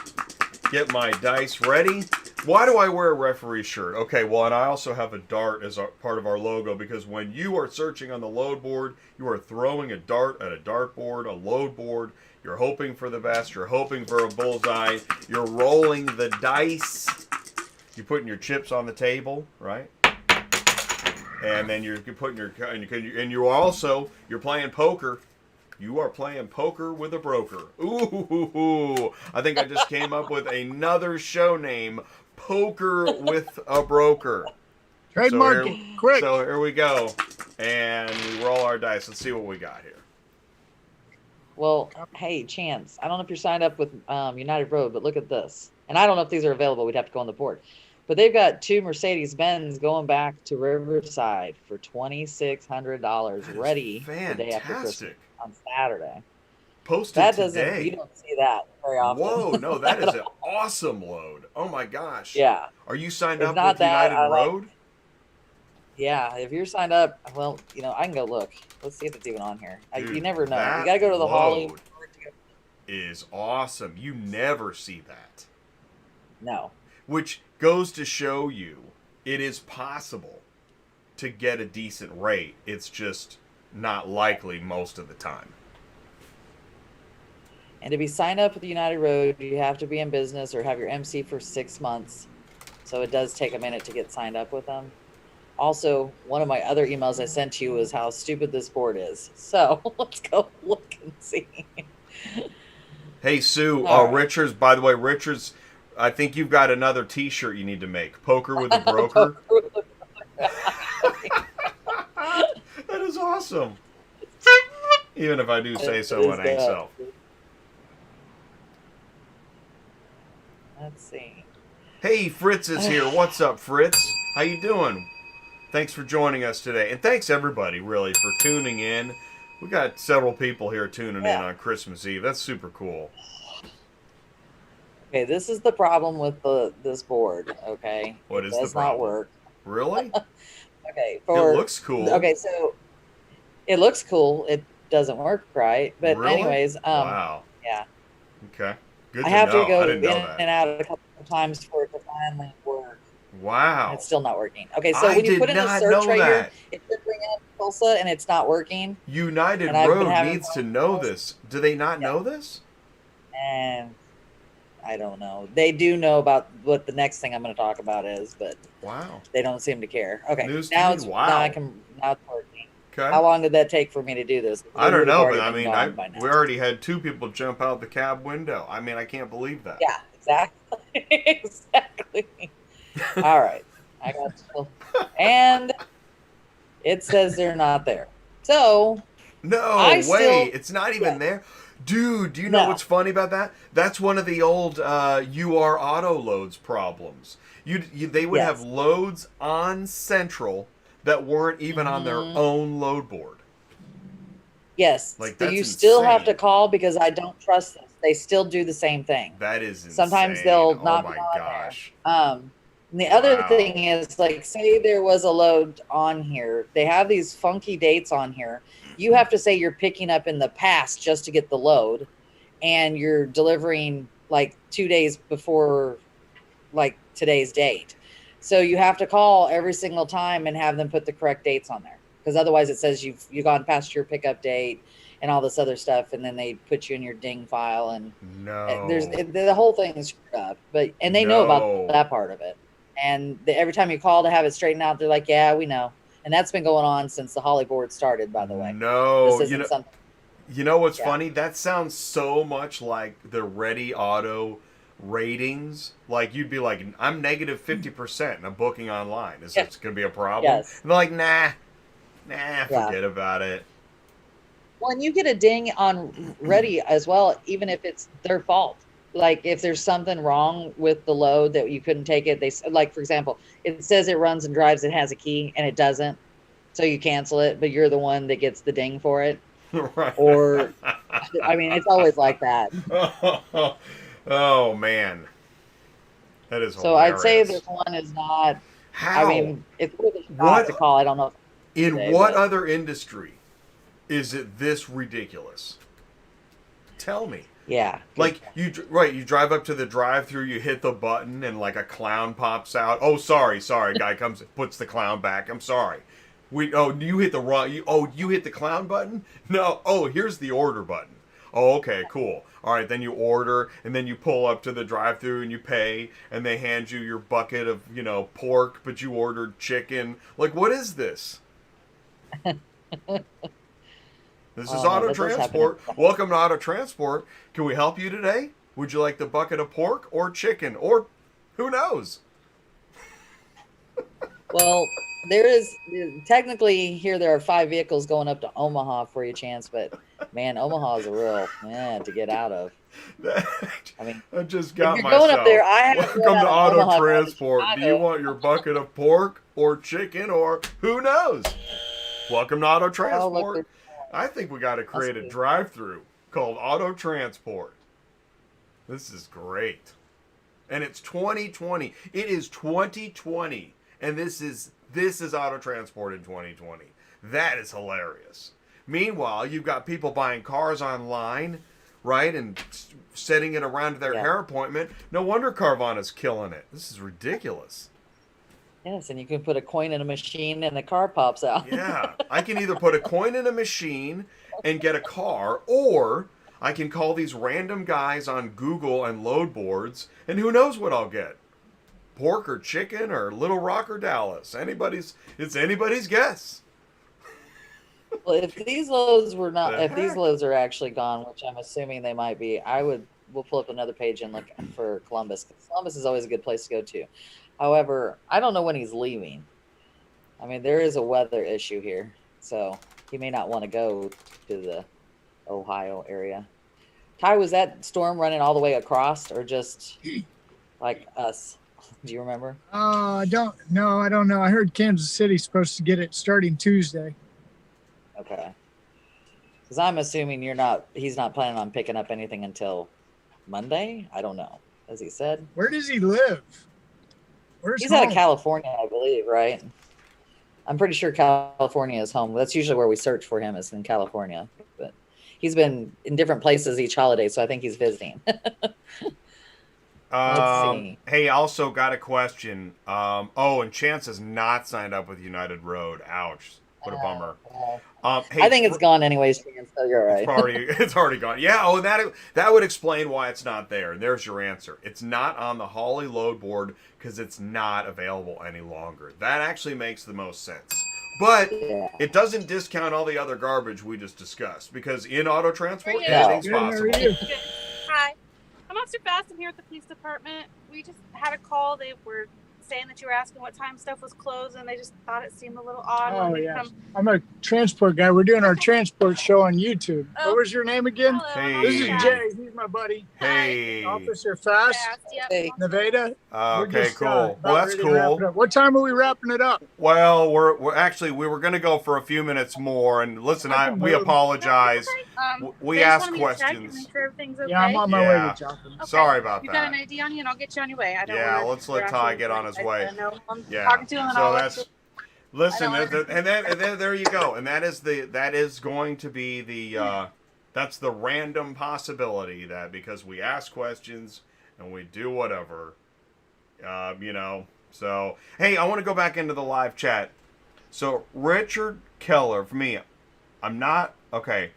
get my dice ready. Why do I wear a referee shirt? Okay, well, and I also have a dart as a part of our logo, because when you are searching on the load board, you are throwing a dart at a dart board, a load board. You're hoping for the best. You're hoping for a bullseye. You're rolling the dice. You're putting your chips on the table, right? And then you're putting your and you also you're playing poker. You are playing poker with a broker. Ooh, I think I just came up with another show name, Poker with a Broker. Trademark it, quick. So here we go. And we roll our dice. Let's see what we got here. Well, hey, Chance, I don't know if you're signed up with United Road, but look at this. And I don't know if these are available. We'd have to go on the board. But they've got 2 Mercedes-Benz going back to Riverside for $2,600 ready the day after Christmas on Saturday. Posted that today. Doesn't, you don't see that very often. Whoa, no, that is an awesome load. Oh my gosh. Yeah. Are you signed It's up not with United that, Road? Yeah, if you're signed up, well, I can go look. Let's see if it's even on here. Dude, you never know. that You got to go to the Holly. load is awesome. You never see that. No. Which goes to show you it is possible to get a decent rate. It's just not likely most of the time. And to be signed up with the United Road, you have to be in business or have your MC for 6 months. So it does take a minute to get signed up with them. Also, one of my other emails I sent to you was how stupid this board is. So let's go look and see. Hey, Sue, All right. Richards, by the way, Richards, I think you've got another t-shirt you need to make. Poker with a broker. That is awesome. Even if I do say so myself. Let's see. Hey, Fritz is here. What's up, Fritz? How you doing? Thanks for joining us today. And thanks, everybody, really, for tuning in. We got several people here tuning in on Christmas Eve. That's super cool. Okay, this is the problem with this board, okay? What is it does the problem? not work. Really? Okay. It looks cool. Okay, so it looks cool. It doesn't work right. But Really? anyways, wow. yeah. Okay. Good I to have know. to go I in didn't know that. and out a couple of times for it to finally work. Wow. It's still not working. Okay, so I when you did put in a not search know right here, that. it should bring up Tulsa and it's not working. United And I've been Road having needs to know this. Do they not know this? And I don't know. They do know about what the next thing I'm going to talk about is, but Wow. they don't seem to care. Okay, News to now me? it's Wow. now it's working. Okay. How long did that take for me to do this? I It don't would have know, already but I been mean, gone by now. we already had 2 people jump out the cab window. I mean, I can't believe that. Yeah, exactly. Exactly. All right. I got you. And it says they're not there. So No I way. still- It's not even there. Dude, do you know No. what's funny about that? That's one of the old UR auto loads problems. They would Yes. have loads on Central that weren't even on their own load board. yes, Like, so that's you still have to insane. call because I don't trust this. They still do the same thing. That is insane. Sometimes they'll not Oh be my on gosh. And the other Wow. thing is, like, say there was a load on here. They have these funky dates on here. You have to say you're picking up in the past just to get the load, and you're delivering like 2 days before, like, today's date. So you have to call every single time and have them put the correct dates on there, because otherwise it says you've gone past your pickup date and all this other stuff, and then they put you in your ding file, and No. the whole thing is screwed up. But they know No. about that part of it, and every time you call to have it straightened out, they're like, "Yeah, we know." And that's been going on since the Holly board started, by the way. No. This isn't something. You know what's Yeah. funny? That sounds so much like the Ready Auto ratings. Like you'd be like, I'm negative 50% and I'm booking online. Is this going to be a problem? Yes. And they're like, nah, Yeah. forget about it. Well, and you get a ding on Ready as well, even if it's their fault. Like if there's something wrong with the load that you couldn't take it, like for example, it says it runs and drives, it has a key, and it doesn't, so you cancel it, but you're the one that gets the ding for it. Right. Or, I mean, it's always like that. Oh man, that is So hilarious. I'd say this one is not. How? I mean, it's really What- not to call. I don't know. In today, what but- other industry is it this ridiculous? Tell me. Yeah. Like you drive up to the drive-through, you hit the button, and like a clown pops out. Oh, sorry, guy comes, puts the clown back. I'm sorry. You hit the wrong. You hit the clown button. No. Oh, here's the order button. Oh, okay, cool. All right, then you order, and then you pull up to the drive-through and you pay, and they hand you your bucket of pork, but you ordered chicken. Like, what is this? This is Oh, no, Auto that does happen. Transport. Welcome to Auto Transport. Can we help you today? Would you like the bucket of pork or chicken or who knows? Well, there is technically here. There are 5 vehicles going up to Omaha for your chance, but man, Omaha is a real to get out of. I mean, I just got you're myself. going up there, I have to Welcome go to out of Auto Omaha, going to Transport. Do you Chicago. want your bucket of pork or chicken or who knows? Welcome to Auto Oh, Transport. look, I think we got to create a be. drive-through called Auto Transport. This is great. And it's 2020. It is 2020. And this is Auto Transport in 2020. That is hilarious. Meanwhile, you've got people buying cars online, right? And setting it around their hair appointment. No wonder Carvana's killing it. This is ridiculous. Yes, and you can put a coin in a machine and the car pops out. Yeah, I can either put a coin in a machine and get a car, or I can call these random guys on Google and load boards, and who knows what I'll get. Pork or chicken or Little Rock or Dallas. It's anybody's guess. Well, if these loads were not, if these loads are actually gone, which I'm assuming they might be, we'll pull up another page and look for Columbus. Columbus is always a good place to go to. However, I don't know when he's leaving. I mean, there is a weather issue here, so he may not want to go to the Ohio area. Ty, was that storm running all the way across, or just like us? Do you remember? I don't know. I heard Kansas City's supposed to get it starting Tuesday. Okay. Because I'm assuming he's not planning on picking up anything until Monday. I don't know. As he said. Where does he live? He's out of California, I believe, right? I'm pretty sure California is home. That's usually where we search for him, is in California. But he's been in different places each holiday, so I think he's visiting. Let's see. Hey, also got a question. And Chance has not signed up with United Road. Ouch. What a bummer. Hey, I think it's gone anyways, Chance, so you're right. It's already gone. Yeah, that would explain why it's not there. And there's your answer. It's not on the Holly load board because it's not available any longer. That actually makes the most sense. But it doesn't discount all the other garbage we just discussed, because in Auto Transport, anything's possible. Hi. I'm Officer Fast. I'm here at the police department. We just had a call. They were saying that you were asking what time stuff was closed, and they just thought it seemed a little odd. Oh, when they yeah. come. I'm a transport guy. We're doing our transport show on YouTube. Oh. What was your name again? Hello, Hey. This is Officer Jay. He's my buddy. Hey. Officer Fast. Fast. Yep. Hey. Nevada. We're Okay, just, cool. about Well, that's ready to wrap cool. it up. What time are we wrapping it up? Well, we're actually we were going to go for a few minutes more, and listen, we apologize. We They just asked wanted me to check and questions. make sure everything's okay. Yeah, I'm on my way Yeah. to Joplin. Okay. Sorry about You got an that. ID on you, and I'll get you on your way. I don't Yeah, wanna let's let harass Ty you. get on his I way. know I'm Yeah. talking to him, and So I'll that's listen, I don't and then there you go, and that is going to be the that's the random possibility that because we ask questions and we do whatever, So hey, I want to go back into the live chat. So Richard Keller, for me, I'm not okay.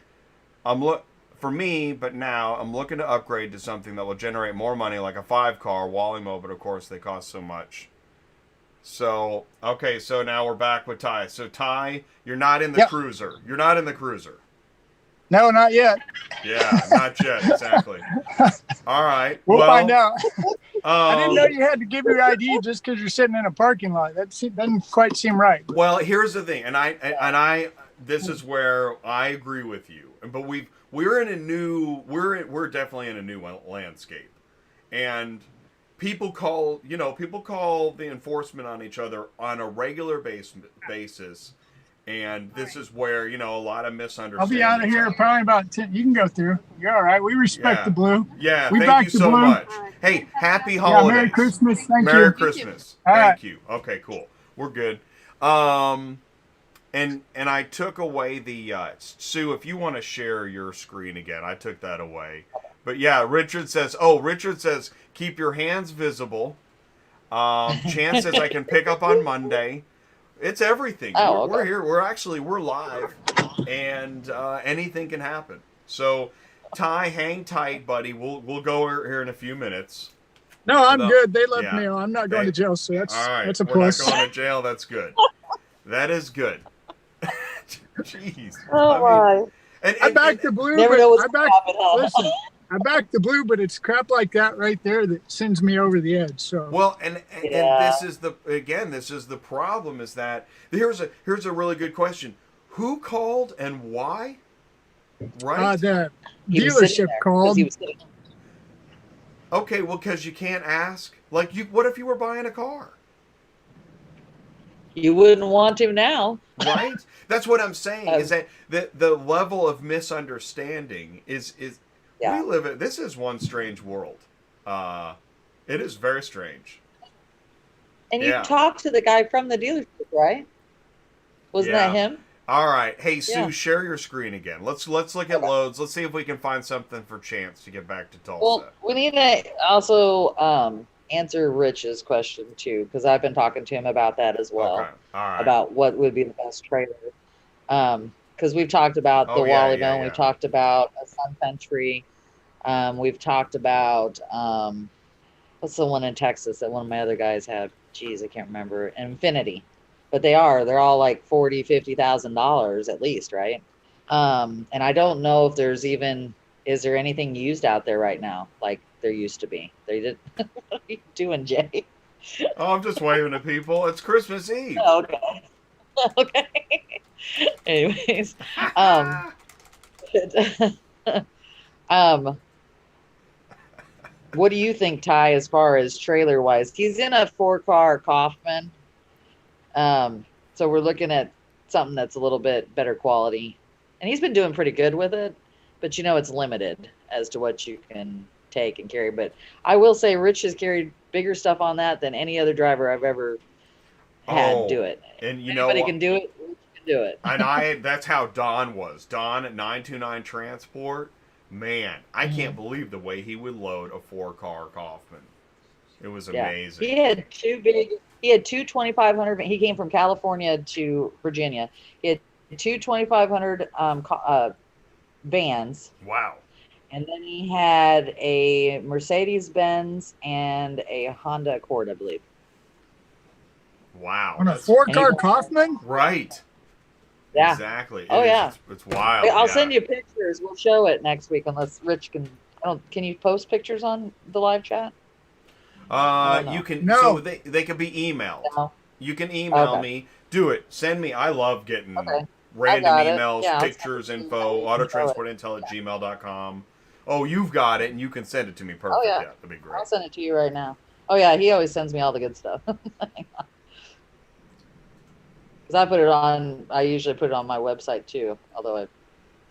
For me, but now I'm looking to upgrade to something that will generate more money, like a 5-car Wally-Mo, but of course they cost so much. So, okay, so now we're back with Ty. So Ty, you're not in the Yep. cruiser. You're not in the cruiser. No, not yet. Yeah, not yet. Exactly. All right. We'll well, find out. I didn't know Um, you had to give your ID just because you're sitting in a parking lot. Doesn't quite seem right. well, here's the thing, and I this is where I agree with you. But we're in a new we're definitely in a new landscape, and people call the enforcement on each other on a regular basis, and this is where a lot of I'll be out of misunderstandings here happen. probably about 10. You can go through. You're all right. We respect the blue. Yeah, We thank back you the so blue. much. Hey, happy Yeah, holidays. Merry Christmas. Thank Merry you. Christmas. All right. Thank you. Okay, cool. We're good. And I took away the Sue, if you want to share your screen again, I took that away. But yeah, Richard says keep your hands visible. Chance says I can pick up on Monday. It's everything. Oh, We're okay. here. We're live, and anything can happen. So, Ty, hang tight, buddy. We'll go here in a few minutes. No, I'm good. They left Yeah. me on. I'm not going to jail, so All right. that's a We're plus. not going to jail. That's good. That is good. Jeez. Oh my! I backed the blue. Never but know what's I going to backed, happen, huh? listen, I backed the blue, but it's crap like that right there that sends me over the edge. So Well, and Yeah. this is the problem is that here's a really good question. Who called and why? Right? the He was sitting dealership there, 'cause called. he was sitting- Okay, well, because you can't ask. Like, what if you were buying a car? You wouldn't want to now. Right? That's what I'm saying. Is that the level of misunderstanding is Yeah. we live in. This is one strange world. It is very strange. And Yeah. you talked to the guy from the dealership, right? Wasn't Yeah. that him? All right, hey Sue, Yeah. share your screen again. Let's look at loads. Let's see if we can find something for Chance to get back to Tulsa. Well, we need to also answer Rich's question too, because I've been talking to him about that as well. Okay. All right. About what would be the best trailer. Because we've talked about the Oh, yeah, Wally yeah, Bone, yeah. we've talked about a Sun Country, we've talked about what's the one in Texas that one of my other guys had? Geez, I can't remember. Infinity. But they're all like $40,000, $50,000 at least, right? And I don't know if is there anything used out there right now like there used to be? They did. What are you doing, Jay? Oh, I'm just waving at people. It's Christmas Eve. Okay. Okay. Anyways, what do you think, Ty, as far as trailer wise? He's in a 4-car Kaufman. So we're looking at something that's a little bit better quality. And he's been doing pretty good with it, but it's limited as to what you can take and carry. But I will say Rich has carried bigger stuff on that than any other driver I've ever had do it. And you Anybody know can do it, Rich can do it. and that's how Don was. Don at 929 Transport. Man, I can't believe the way he would load a 4-car Kaufman. It was amazing. He had two 2,500. He came from California to Virginia. He had two 2,500 vans. Wow. And then he had a Mercedes Benz and a Honda Accord, I believe. Wow. On a That's 4-car Kaufman? right. Yeah. Exactly. Oh, yeah. It's wild. I'll yeah. send you pictures. We'll show it next week unless Rich can. Can you post pictures on the live chat? You can. No. So they can be emailed. No. You can email Okay. me. Do it. Send me. I love getting Okay. random got it. emails, Yeah, I'll send pictures, it to you. info, You can show it. autotransportintel@gmail.com. Oh, you've got it, and you can send it to me. Perfect. yeah. That'd be great. I'll send it to you right now. Oh yeah, he always sends me all the good stuff. Because I put it on. I usually put it on my website too. Although I've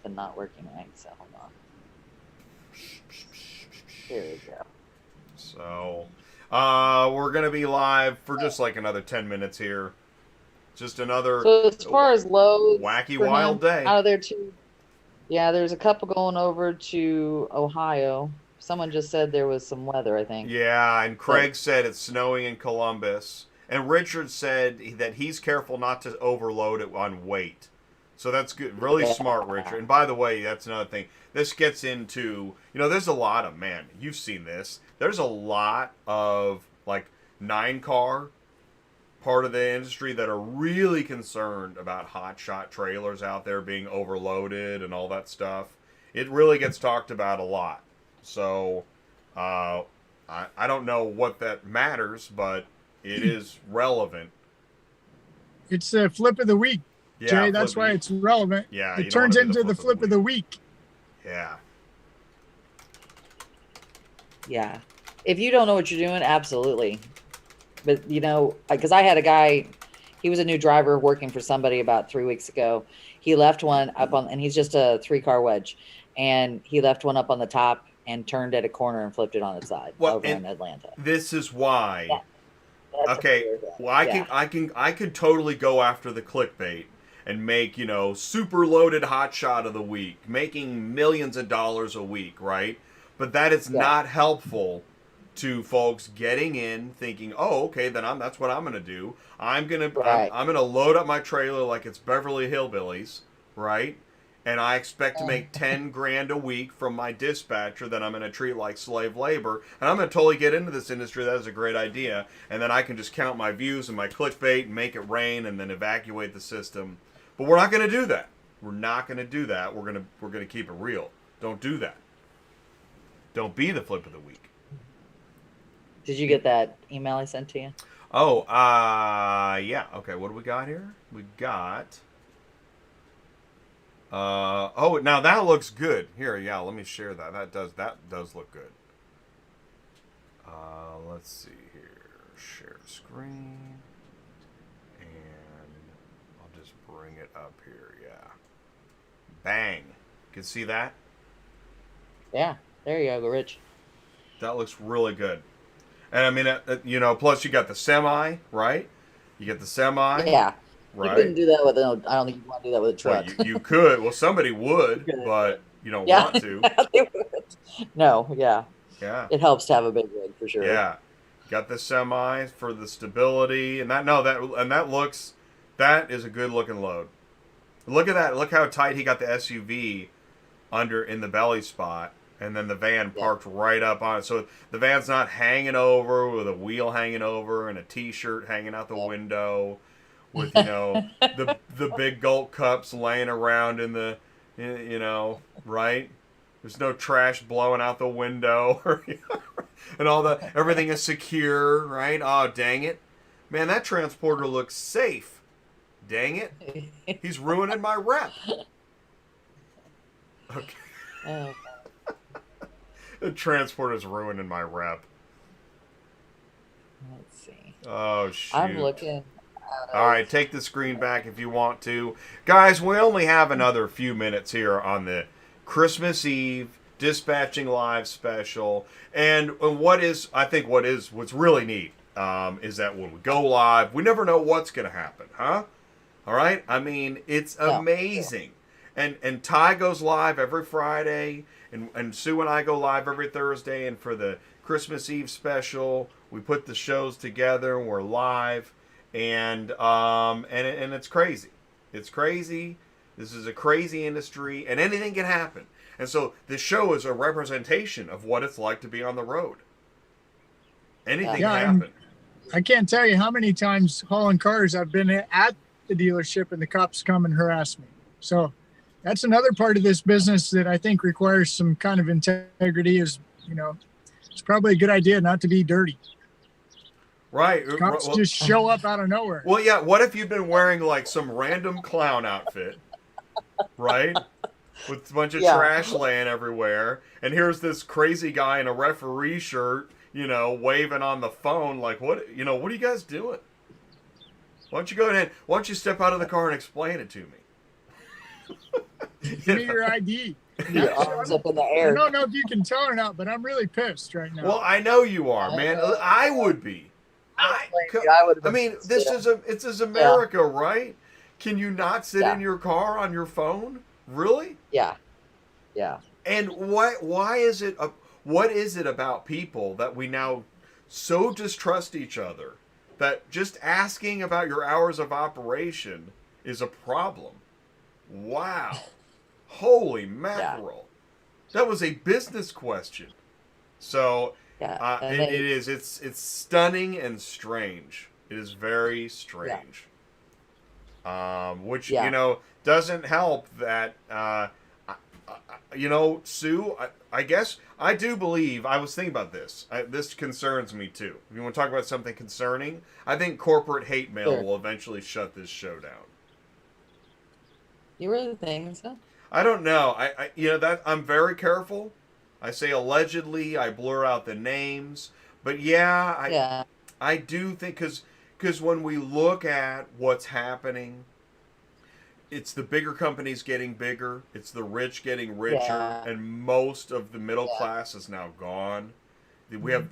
been not working right, so hold on. Here we go. So, we're gonna be live for just like another 10 minutes here. Just another So as far as loads, wacky for wild him, day. out of there too. Yeah, there's a couple going over to Ohio. Someone just said there was some weather, I think. Yeah, and Craig said it's snowing in Columbus. And Richard said that he's careful not to overload it on weight. So that's good. Really smart, Richard. And by the way, that's another thing. This gets into, there's a lot of, you've seen this. There's a lot of, like, 9-car part of the industry that are really concerned about hotshot trailers out there being overloaded and all that stuff. It really gets talked about a lot. So I don't know what that matters, but it is relevant. It's the flip of the week, Yeah, Jay. That's why it's relevant. Yeah, you It don't wanna turns be into the flip of the week. Yeah. Yeah. If you don't know what you're doing, absolutely. But, you know, because I had a guy, he was a new driver working for somebody about 3 weeks ago. He left one up on, and he's just a 3-car wedge. And he left one up on the top and turned at a corner and flipped it on its side over in Atlanta. This is why. Yeah. That's Okay, weird. well, I could totally go after the clickbait and make, you know, super loaded hotshot of the week, making millions of dollars a week, right? But that is not helpful to folks getting in thinking, oh, okay, then that's what I'm gonna do. I'm gonna load up my trailer like it's Beverly Hillbillies, right? And I expect to make 10 grand a week from my dispatcher that I'm going to treat like slave labor. And I'm going to totally get into this industry. That is a great idea. And then I can just count my views and my clickbait and make it rain and then evacuate the system. But we're not going to do that. We're not going to do that. We're going to keep it real. Don't do that. Don't be the flip of the week. Did you get that email I sent to you? Oh, yeah. Okay, what do we got here? We got... oh, now that looks good. Here, yeah, let me share that. That does look good. Let's see here. Share screen. And I'll just bring it up here, yeah. Bang. You can see that? Yeah, there you go, Rich. That looks really good. And I mean, you know, plus you got the semi, right? You get the semi. Yeah. Right. You couldn't do that with I don't think you want to do that with a truck. Well, you could. Well, somebody would, but you don't want to. No, yeah. Yeah. It helps to have a big rig for sure. Yeah. Got the semi for the stability, and that is a good looking load. Look at that. Look how tight he got the SUV under in the belly spot, and then the van parked right up on it. So the van's not hanging over with a wheel hanging over and a T-shirt hanging out the window. With, you know, the big gulp cups laying around in the, you know, right? There's no trash blowing out the window, and everything is secure, right? Oh, dang it, man, that transporter looks safe. Dang it, he's ruining my rep. Okay, Oh. the transporter's ruining my rep. Let's see. Oh shoot. I'm looking. All right, take the screen back if you want to. Guys, we only have another few minutes here on the Christmas Eve Dispatching Live special. And what's really neat is that when we go live, we never know what's going to happen, huh? All right? I mean, it's amazing. And Ty goes live every Friday, and Sue and I go live every Thursday. And for the Christmas Eve special, we put the shows together, and we're live. And it's crazy. It's crazy. This is a crazy industry, and anything can happen. And so this show is a representation of what it's like to be on the road. Anything can happen. I can't tell you how many times hauling cars I've been at the dealership and the cops come and harass me. So that's another part of this business that I think requires some kind of integrity. Is, you know, it's probably a good idea not to be dirty. Right. Cops just show up out of nowhere. Well, yeah. What if you've been wearing like some random clown outfit, right? With a bunch of trash laying everywhere. And here's this crazy guy in a referee shirt, you know, waving on the phone. Like, what are you guys doing? Why don't you go ahead? Why don't you step out of the car and explain it to me? Give me your ID. Your arms up in the air. I don't know if you can tell or not, but I'm really pissed right now. Well, I know you are, man. I would be. I mean, this is America, right? Can you not sit in your car on your phone? Really? Yeah. And why is it? What is it about people that we now so distrust each other that just asking about your hours of operation is a problem? Wow! Holy mackerel! That was a business question. So. It is. It's stunning and strange. It is very strange. Which, Yeah. doesn't help that, Sue, I guess I do believe, I was thinking about this. This concerns me too. If you want to talk about something concerning, I think corporate hate mail Sure. will eventually shut this show down. You really think so? I don't know. That I'm very careful. I say allegedly. I blur out the names. But yeah, Yeah. I do think because when we look at what's happening, it's the bigger companies getting bigger. It's the rich getting richer, Yeah. and most of the middle Yeah. class is now gone. We have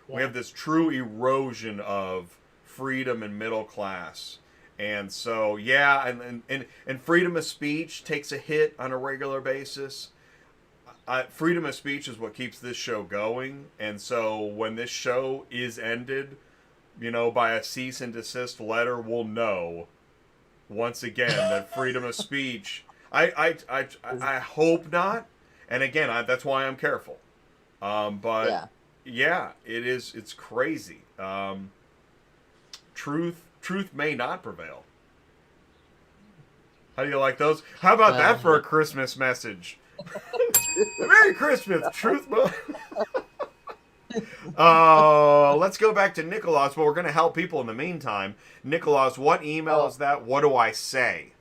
Yeah. this true erosion of freedom and middle class. And so, yeah, and freedom of speech takes a hit on a regular basis. Freedom of speech is what keeps this show going. And so when this show is ended, by a cease and desist letter, we'll know once again that freedom of speech. I hope not. And again, that's why I'm careful. But yeah, it's crazy. Truth may not prevail. How do you like those? How about that for a Christmas message? Merry Christmas, truth. Let's go back to Nicholas, but we're going to help people in the meantime. Nicholas, what email is that? What do I say?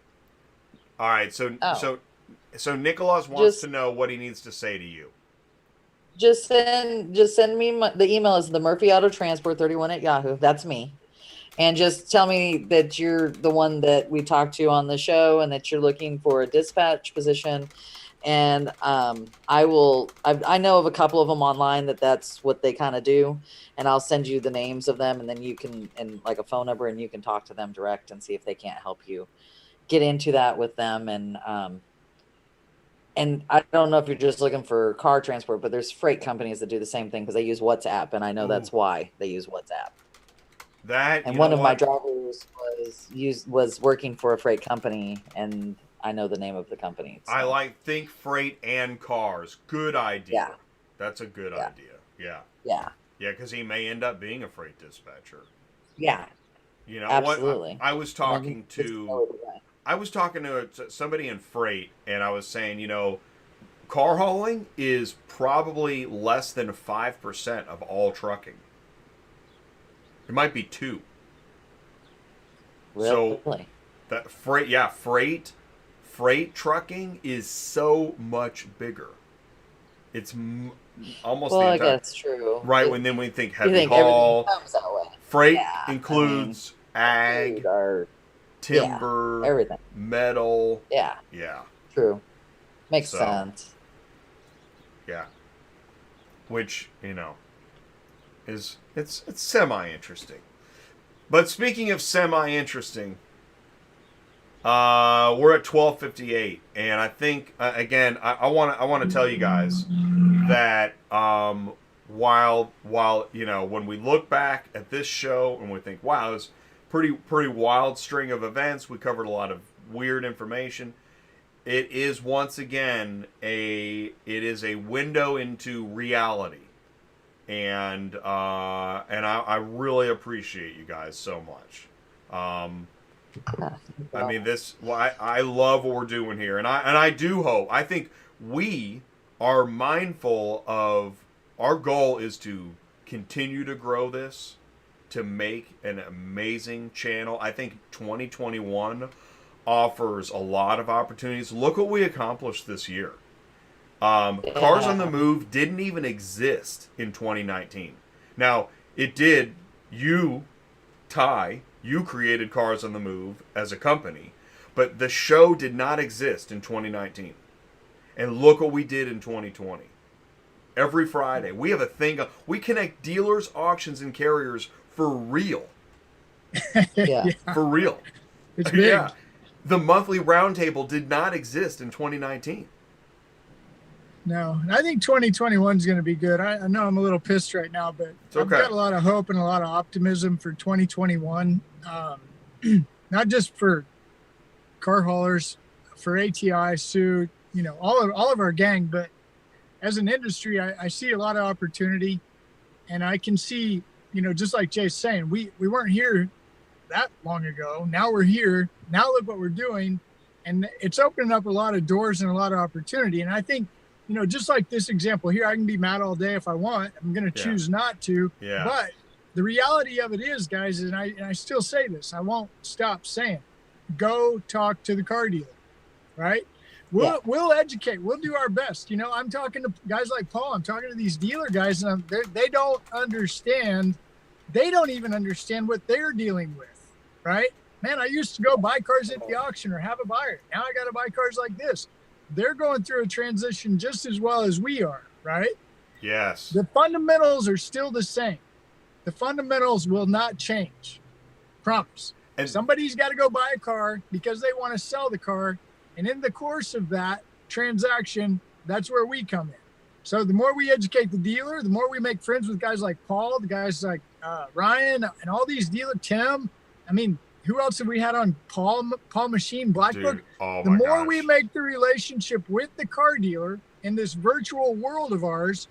All right, so Nicholas wants to know what he needs to say to you. Just send me the email is the Murphy Auto Transport 31 at Yahoo. That's me. And just tell me that you're the one that we talked to on the show and that you're looking for a dispatch position. And I know of a couple of them online that's what they kind of do. And I'll send you the names of them, and then you can, and like a phone number, and you can talk to them direct and see if they can't help you get into that with them. And I don't know if you're just looking for car transport, but there's freight companies that do the same thing because they use WhatsApp. And I know that's why they use WhatsApp. And one of my drivers was working for a freight company, and I know the name of the company. So. I think freight and cars. Good idea. Yeah. That's a good idea. Yeah. Yeah. Yeah, because he may end up being a freight dispatcher. Yeah. Absolutely. What I was talking to somebody in freight, and I was saying, car hauling is probably less than 5% of all trucking. It might be 2. Really? So that freight trucking is so much bigger. It's almost the entire. I guess true. Right, when then we think heavy haul. Comes that way. Freight includes ag, timber, everything, metal. Yeah. Yeah. True. Makes sense. Yeah. Which is it's semi-interesting. But speaking of semi-interesting, we're at 12:58, and I think again I want to tell you guys that while when we look back at this show and we think, wow, it's pretty wild string of events, we covered a lot of weird information. It is once again a window into reality. And I really appreciate you guys so much. I love what we're doing here, and I do hope. I think we are mindful of our goal is to continue to grow this, to make an amazing channel. I think 2021 offers a lot of opportunities. Look what we accomplished this year. Cars on the Move didn't even exist in 2019. Now, it did. You created Cars on the Move as a company, but the show did not exist in 2019. And look what we did in 2020. Every Friday, we have a thing. We connect dealers, auctions, and carriers for real. Yeah. For real. It's big. Yeah. The monthly roundtable did not exist in 2019. No, I think 2021 is going to be good. I know I'm a little pissed right now, but I've got a lot of hope and a lot of optimism for 2021. Not just for car haulers, for ATI, Sue, all of our gang, but as an industry, I see a lot of opportunity, and I can see just like Jay's saying, we weren't here that long ago. Now we're here. Now look what we're doing. And it's opening up a lot of doors and a lot of opportunity. And I think, just like this example here, I can be mad all day if I want. I'm going to choose not to. Yeah. But the reality of it is, guys, and I still say this, I won't stop saying, go talk to the car dealer, right? We'll educate. We'll do our best. I'm talking to guys like Paul. I'm talking to these dealer guys, and they don't understand. They don't even understand what they're dealing with, right? Man, I used to go buy cars at the auction or have a buyer. Now I got to buy cars like this. They're going through a transition just as well as we are, right? Yes. The fundamentals are still the same. The fundamentals will not change. Promise. And somebody's got to go buy a car because they want to sell the car. And in the course of that transaction, that's where we come in. So the more we educate the dealer, the more we make friends with guys like Paul, the guys like Ryan, and all these dealers, Tim. I mean, who else have we had on? Paul Machine, Black Book. The more we make the relationship with the car dealer in this virtual world of ours,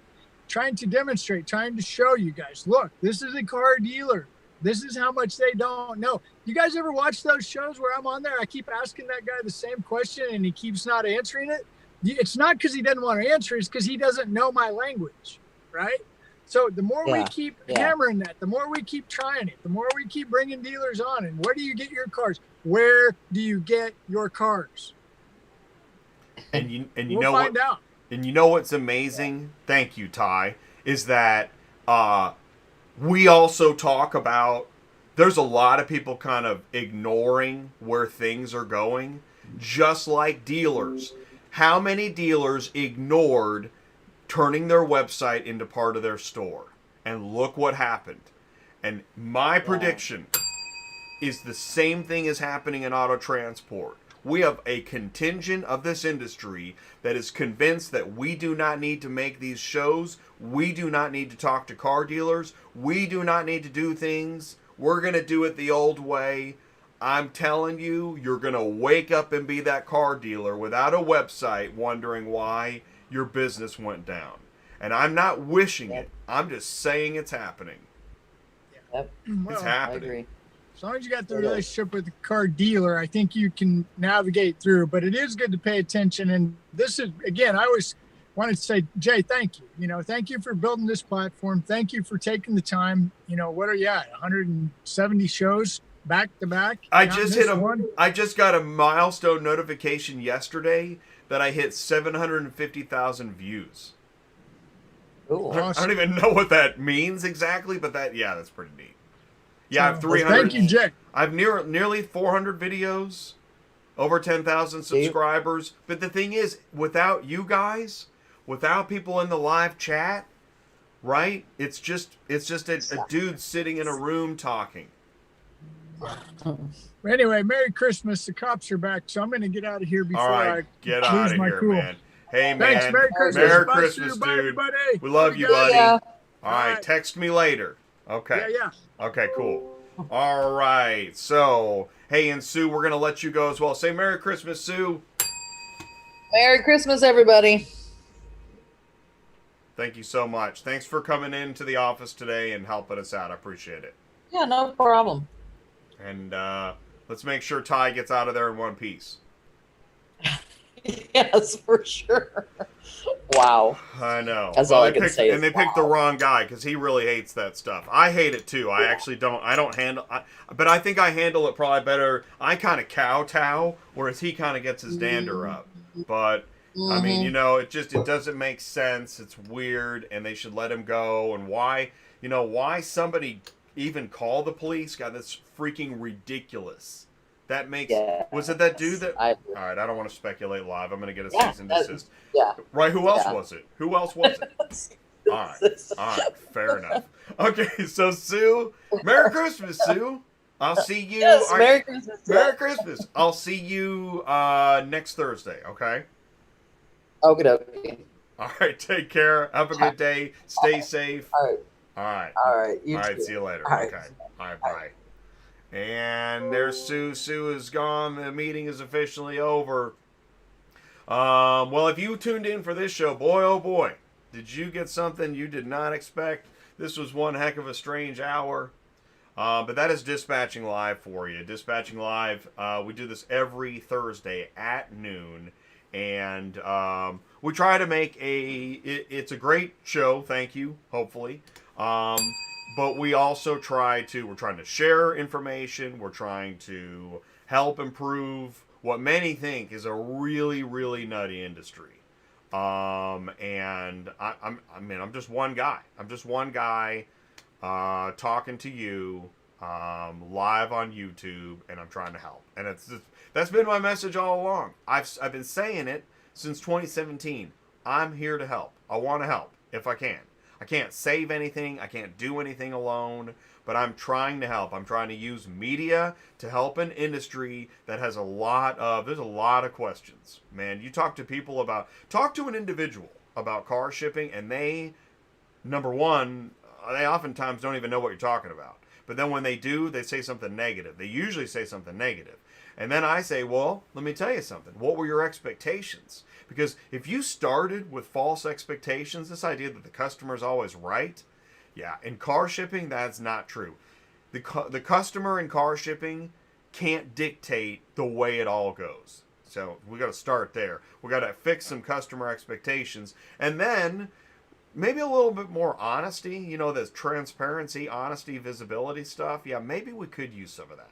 trying to demonstrate, trying to show you guys, look, this is a car dealer. This is how much they don't know. You guys ever watch those shows where I'm on there? I keep asking that guy the same question and he keeps not answering it. It's not because he doesn't want to answer. It's because he doesn't know my language, right? So the more we keep hammering that, the more we keep trying it, the more we keep bringing dealers on. And where do you get your cars? Where do you get your cars? And you we'll know find what? out. And you know what's amazing? Thank you, Ty. Is that we also talk about, there's a lot of people kind of ignoring where things are going, just like dealers. How many dealers ignored turning their website into part of their store? And look what happened. And my prediction is the same thing is happening in auto transport. We have a contingent of this industry that is convinced that we do not need to make these shows. We do not need to talk to car dealers. We do not need to do things. We're going to do it the old way. I'm telling you, you're going to wake up and be that car dealer without a website wondering why your business went down. And I'm not wishing it. I'm just saying it's happening. Yep. It's I happening. agree. As long as you got the relationship with the car dealer, I think you can navigate through. But it is good to pay attention. And this is, again, I always wanted to say, Jay, thank you. Thank you for building this platform. Thank you for taking the time. What are you at? 170 shows back to back? I just got a milestone notification yesterday that I hit 750,000 views. Ooh. I don't even know what that means exactly, but that's pretty neat. Yeah, I have 300. Thank you, Jay. I have nearly 400 videos, over 10,000 subscribers. But the thing is, without you guys, without people in the live chat, right? It's just a dude sitting in a room talking. Anyway, Merry Christmas. The cops are back, so I'm going to get out of here before I get out of here, cool. Man. Hey, Thanks, man. Merry Christmas. Merry Bye, Christmas, Sue. dude. Bye, everybody. We love you, buddy. Yeah. All right, text me later. Okay. Yeah. Okay, cool. All right. So, hey, and Sue, we're going to let you go as well. Say Merry Christmas, Sue. Merry Christmas, everybody. Thank you so much. Thanks for coming into the office today and helping us out. I appreciate it. Yeah, no problem. And let's make sure Ty gets out of there in one piece. Yes, for sure. Wow. I know. That's all I can say. And they picked the wrong guy because he really hates that stuff. I hate it too. I actually don't. I don't handle. But I think I handle it probably better. I kind of kowtow, whereas he kind of gets his dander up. But I mean, it doesn't make sense. It's weird, and they should let him go. And why somebody even call the police? God, that's freaking ridiculous. That makes was it that dude that? All right, I don't want to speculate live. I'm going to get a cease and desist. Right. Who else was it? Who else was it? All right. Fair enough. Okay, so Sue, Merry Christmas, Sue. I'll see you. Yes, Merry Christmas. Merry Christmas. I'll see you next Thursday. Okay. Okay. All right. Take care. Have a good day. Stay safe. All right. All right. All right. You All right. too. See you later. All right. Okay. All right. Bye. And there's Sue. Sue is gone. The meeting is officially over. Well, if you tuned in for this show, boy, oh boy, did you get something you did not expect? This was one heck of a strange hour. But that is Dispatching Live for you. Dispatching Live, we do this every Thursday at noon. And we try to make it's a great show, thank you, hopefully. But we also we're trying to share information. We're trying to help improve what many think is a really, really nutty industry. And I'm just one guy. I'm just one guy talking to you live on YouTube, and I'm trying to help. And that's been my message all along. I've been saying it since 2017. I'm here to help. I want to help if I can. I can't save anything. I can't do anything alone, but I'm trying to help. I'm trying to use media to help an industry that has there's a lot of questions. Man, you talk to an individual about car shipping, and number one, they oftentimes don't even know what you're talking about. But then when they do, they say something negative. They usually say something negative. And then I say, well, let me tell you something. What were your expectations? Because if you started with false expectations, this idea that the customer's always right, yeah, in car shipping, that's not true. The customer in car shipping can't dictate the way it all goes. So we got to start there. We got to fix some customer expectations. And then maybe a little bit more honesty, this transparency, honesty, visibility stuff. Yeah, maybe we could use some of that.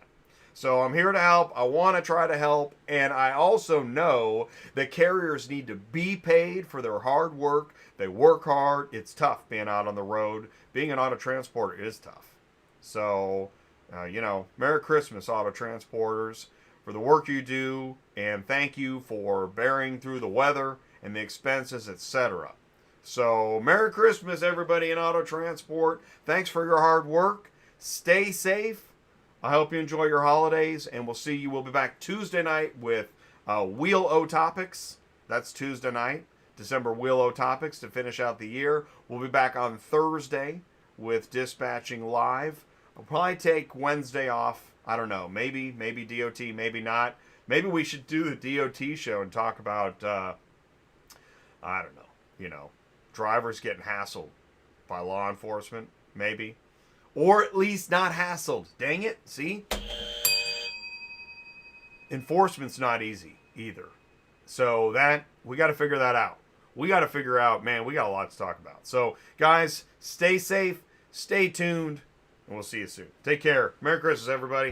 So I'm here to help. I want to try to help. And I also know that carriers need to be paid for their hard work. They work hard. It's tough being out on the road. Being an auto transporter is tough. So, Merry Christmas, auto transporters, for the work you do. And thank you for bearing through the weather and the expenses, etc. So, Merry Christmas, everybody in auto transport. Thanks for your hard work. Stay safe. I hope you enjoy your holidays, and we'll be back Tuesday night with Wheel O Topics. That's Tuesday night, December Wheel O Topics to finish out the year. We'll be back on Thursday with Dispatching Live. I'll probably take Wednesday off. I don't know. Maybe DOT, maybe not. Maybe we should do the DOT show and talk about, I don't know, drivers getting hassled by law enforcement, maybe. Or at least not hassled. Dang it, see? Enforcement's not easy either. So we got to figure that out. We got to figure out, man, we got a lot to talk about. So, guys, stay safe, stay tuned, and we'll see you soon. Take care. Merry Christmas, everybody.